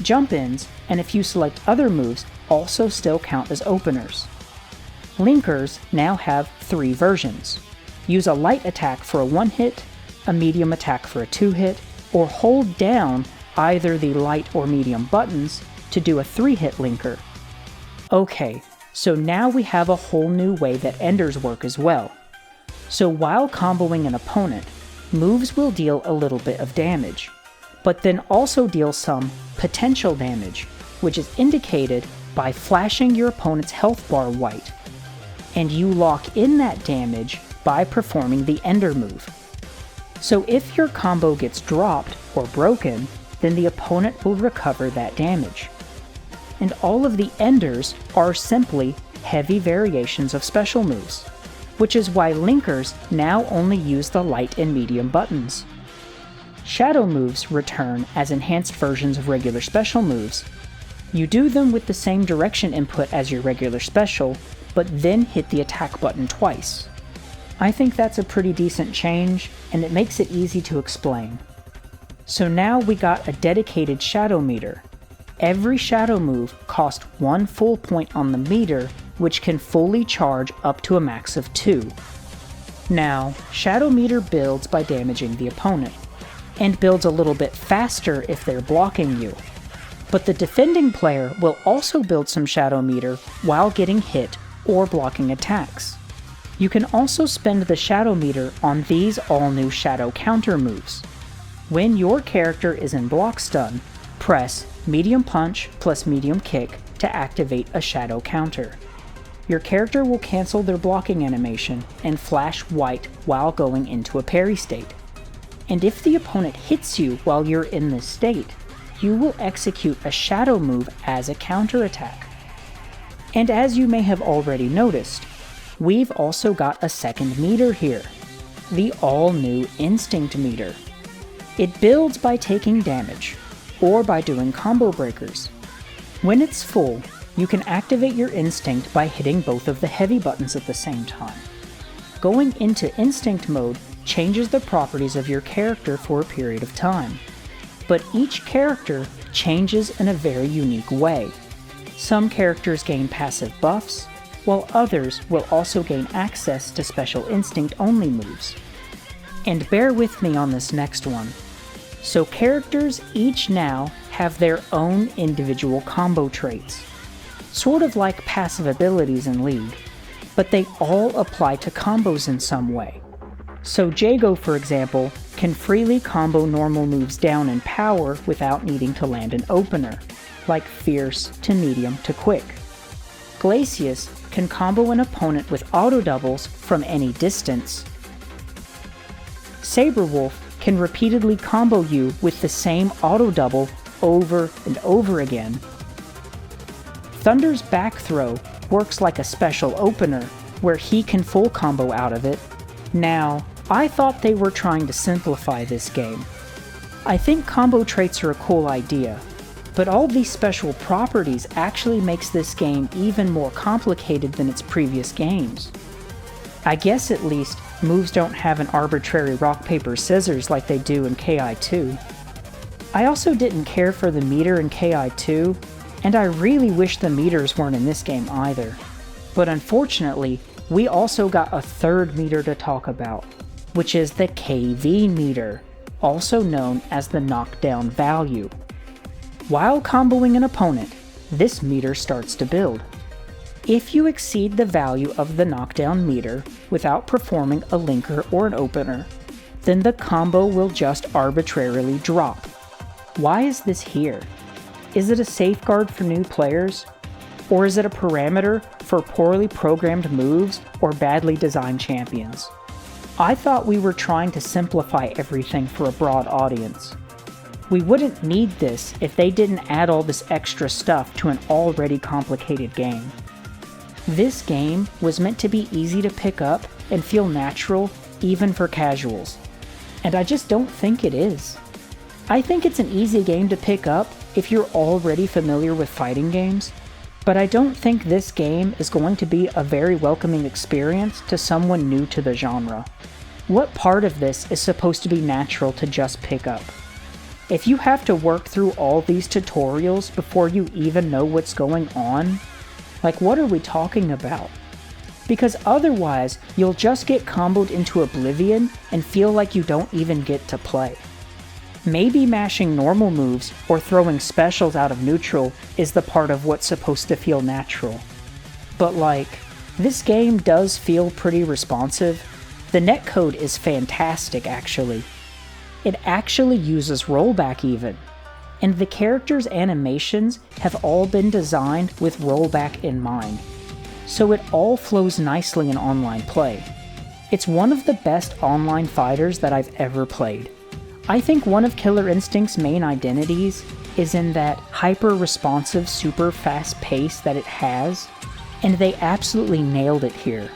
Jump-ins, and if you select other moves, also still count as openers. Linkers now have 3 versions. Use a light attack for a 1-hit, a medium attack for a 2-hit, or hold down either the light or medium buttons to do a 3-hit linker. Okay, so now we have a whole new way that enders work as well. So while comboing an opponent, moves will deal a little bit of damage, but then also deal some potential damage, which is indicated by flashing your opponent's health bar white, and you lock in that damage by performing the ender move. So if your combo gets dropped or broken, then the opponent will recover that damage. And all of the enders are simply heavy variations of special moves, which is why linkers now only use the light and medium buttons. Shadow moves return as enhanced versions of regular special moves. You do them with the same direction input as your regular special, but then hit the attack button twice. I think that's a pretty decent change, and it makes it easy to explain. So now we got a dedicated shadow meter. Every shadow move costs 1 full point on the meter, which can fully charge up to a max of 2. Now, shadow meter builds by damaging the opponent, and builds a little bit faster if they're blocking you. But the defending player will also build some shadow meter while getting hit or blocking attacks. You can also spend the shadow meter on these all-new shadow counter moves. When your character is in block stun, press medium punch plus medium kick to activate a shadow counter. Your character will cancel their blocking animation and flash white while going into a parry state. And if the opponent hits you while you're in this state, you will execute a shadow move as a counterattack. And as you may have already noticed, we've also got a second meter here, the all-new Instinct meter. It builds by taking damage, or by doing combo breakers. When it's full, you can activate your Instinct by hitting both of the heavy buttons at the same time. Going into Instinct mode changes the properties of your character for a period of time, but each character changes in a very unique way. Some characters gain passive buffs, while others will also gain access to special Instinct-only moves. And bear with me on this next one. So characters each now have their own individual combo traits, sort of like passive abilities in League, but they all apply to combos in some way. So Jago, for example, can freely combo normal moves down in power without needing to land an opener, like Fierce to Medium to Quick. Glacius can combo an opponent with auto doubles from any distance. Saberwolf can repeatedly combo you with the same auto double over and over again. Thunder's back throw works like a special opener, where he can full combo out of it. Now, I thought they were trying to simplify this game. I think combo traits are a cool idea, but all these special properties actually makes this game even more complicated than its previous games. I guess at least moves don't have an arbitrary rock paper scissors like they do in KI2. I also didn't care for the meter in KI2, and I really wish the meters weren't in this game either. But unfortunately, we also got a third meter to talk about, which is the KV meter, also known as the knockdown value. While comboing an opponent, this meter starts to build. If you exceed the value of the knockdown meter without performing a linker or an opener, then the combo will just arbitrarily drop. Why is this here? Is it a safeguard for new players? Or is it a parameter for poorly programmed moves or badly designed champions? I thought we were trying to simplify everything for a broad audience. We wouldn't need this if they didn't add all this extra stuff to an already complicated game. This game was meant to be easy to pick up and feel natural even for casuals, and I just don't think it is. I think it's an easy game to pick up if you're already familiar with fighting games, but I don't think this game is going to be a very welcoming experience to someone new to the genre. What part of this is supposed to be natural to just pick up? If you have to work through all these tutorials before you even know what's going on, like what are we talking about? Because otherwise, you'll just get comboed into oblivion and feel like you don't even get to play. Maybe mashing normal moves or throwing specials out of neutral is the part of what's supposed to feel natural. But like, this game does feel pretty responsive. The netcode is fantastic actually. It actually uses rollback even. And the characters' animations have all been designed with rollback in mind. So it all flows nicely in online play. It's one of the best online fighters that I've ever played. I think one of Killer Instinct's main identities is in that hyper-responsive, super fast pace that it has, and they absolutely nailed it here.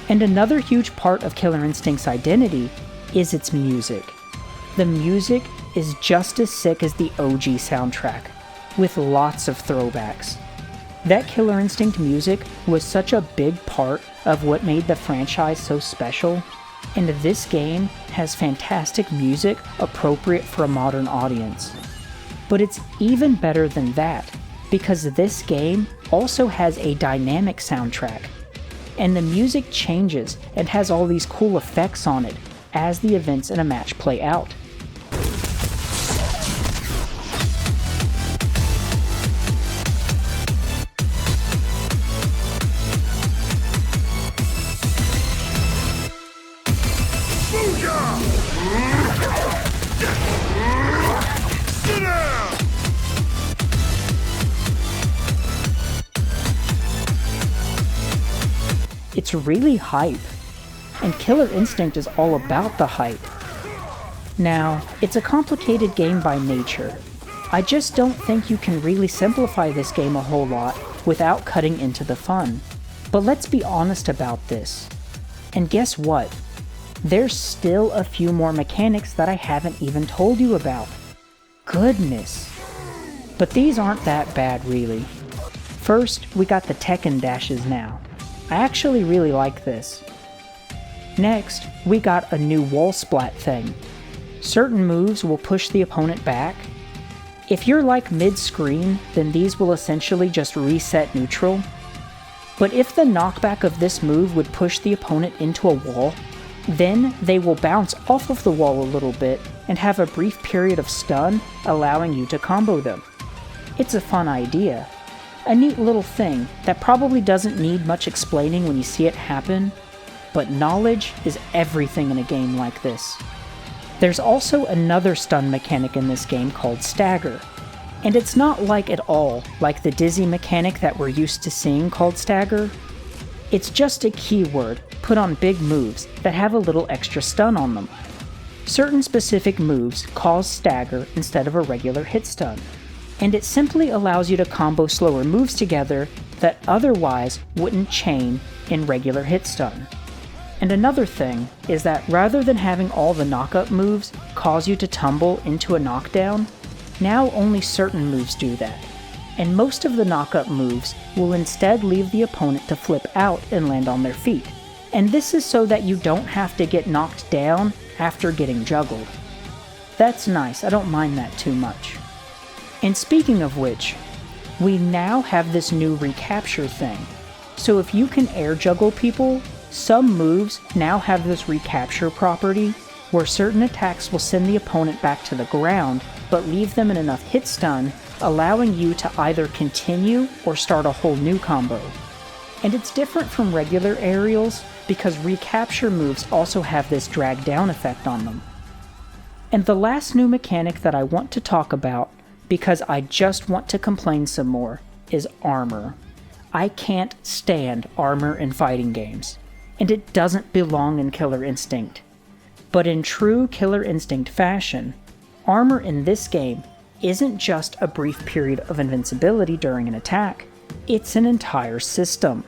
And another huge part of Killer Instinct's identity is its music. The music is just as sick as the OG soundtrack, with lots of throwbacks. That Killer Instinct music was such a big part of what made the franchise so special, and this game has fantastic music appropriate for a modern audience. But it's even better than that, because this game also has a dynamic soundtrack, and the music changes and has all these cool effects on it as the events in a match play out. It's really hype, and Killer Instinct is all about the hype. Now, it's a complicated game by nature. I just don't think you can really simplify this game a whole lot without cutting into the fun. But let's be honest about this. And guess what? There's still a few more mechanics that I haven't even told you about. Goodness. But these aren't that bad, really. First, we got the Tekken dashes now. I actually really like this. Next, we got a new wall splat thing. Certain moves will push the opponent back. If you're like mid-screen, then these will essentially just reset neutral. But if the knockback of this move would push the opponent into a wall, then they will bounce off of the wall a little bit and have a brief period of stun, allowing you to combo them. It's a fun idea. A neat little thing that probably doesn't need much explaining when you see it happen, but knowledge is everything in a game like this. There's also another stun mechanic in this game called stagger, and it's not like at all like the dizzy mechanic that we're used to seeing called stagger. It's just a keyword put on big moves that have a little extra stun on them. Certain specific moves cause stagger instead of a regular hit stun, and it simply allows you to combo slower moves together that otherwise wouldn't chain in regular hit stun. And another thing is that rather than having all the knockup moves cause you to tumble into a knockdown, now only certain moves do that, and most of the knockup moves will instead leave the opponent to flip out and land on their feet, and this is so that you don't have to get knocked down after getting juggled. That's nice, I don't mind that too much. And speaking of which, we now have this new recapture thing. So if you can air juggle people, some moves now have this recapture property, where certain attacks will send the opponent back to the ground, but leave them in enough hit stun, allowing you to either continue or start a whole new combo. And it's different from regular aerials, because recapture moves also have this drag down effect on them. And the last new mechanic that I want to talk about, because I just want to complain some more, is armor. I can't stand armor in fighting games, and it doesn't belong in Killer Instinct. But in true Killer Instinct fashion, armor in this game isn't just a brief period of invincibility during an attack, it's an entire system.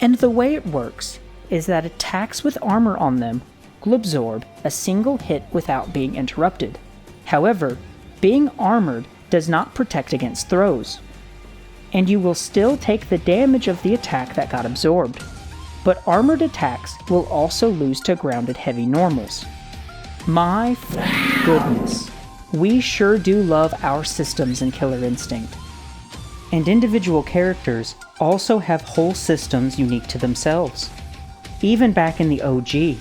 And the way it works is that attacks with armor on them will absorb a single hit without being interrupted. However, being armored does not protect against throws, and you will still take the damage of the attack that got absorbed. But armored attacks will also lose to grounded heavy normals. My goodness, we sure do love our systems in Killer Instinct. And individual characters also have whole systems unique to themselves. Even back in the OG,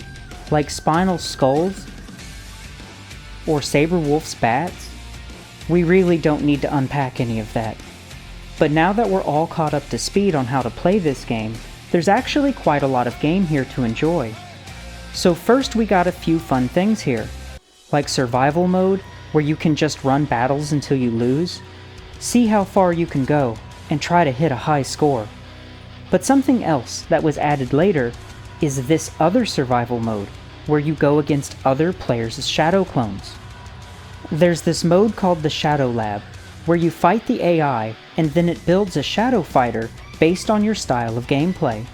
like Spinal Skulls or Saberwolf's bats, we really don't need to unpack any of that. But now that we're all caught up to speed on how to play this game, there's actually quite a lot of game here to enjoy. So first we got a few fun things here, like survival mode, where you can just run battles until you lose, see how far you can go, and try to hit a high score. But something else that was added later is this other survival mode, where you go against other players' shadow clones. There's this mode called the Shadow Lab, where you fight the AI and then it builds a shadow fighter based on your style of gameplay.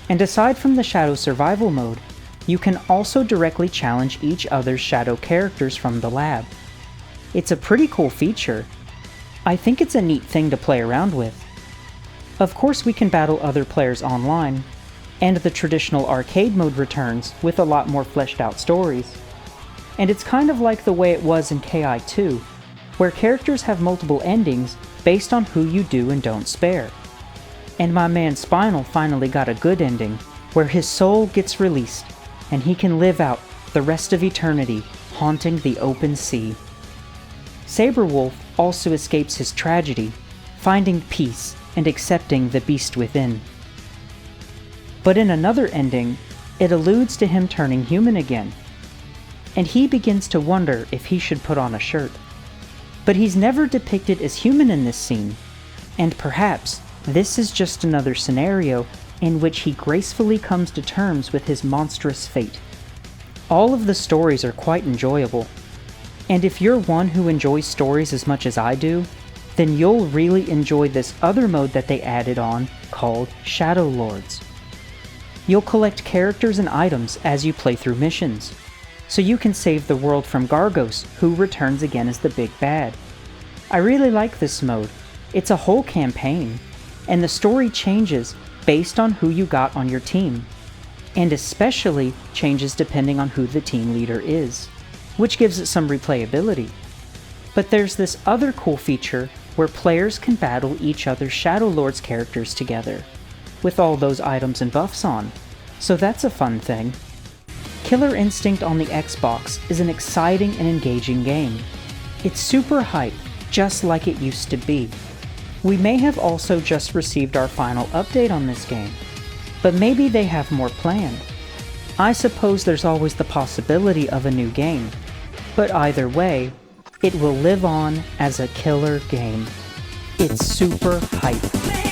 And aside from the shadow survival mode, you can also directly challenge each other's shadow characters from the lab. It's a pretty cool feature. I think it's a neat thing to play around with. Of course we can battle other players online, and the traditional arcade mode returns with a lot more fleshed out stories. And it's kind of like the way it was in KI2, where characters have multiple endings based on who you do and don't spare. And my man Spinal finally got a good ending, where his soul gets released, and he can live out the rest of eternity haunting the open sea. Saberwolf also escapes his tragedy, finding peace and accepting the beast within. But in another ending, it alludes to him turning human again, and he begins to wonder if he should put on a shirt. But he's never depicted as human in this scene, and perhaps this is just another scenario in which he gracefully comes to terms with his monstrous fate. All of the stories are quite enjoyable, and if you're one who enjoys stories as much as I do, then you'll really enjoy this other mode that they added on called Shadow Lords. You'll collect characters and items as you play through missions, so you can save the world from Gargos, who returns again as the big bad. I really like this mode. It's a whole campaign, and the story changes based on who you got on your team, and especially changes depending on who the team leader is, which gives it some replayability. But there's this other cool feature where players can battle each other's Shadow Lords characters together, with all those items and buffs on, so that's a fun thing. Killer Instinct on the Xbox is an exciting and engaging game. It's super hype, just like it used to be. We may have also just received our final update on this game, but maybe they have more planned. I suppose there's always the possibility of a new game, but either way, it will live on as a killer game. It's super hype.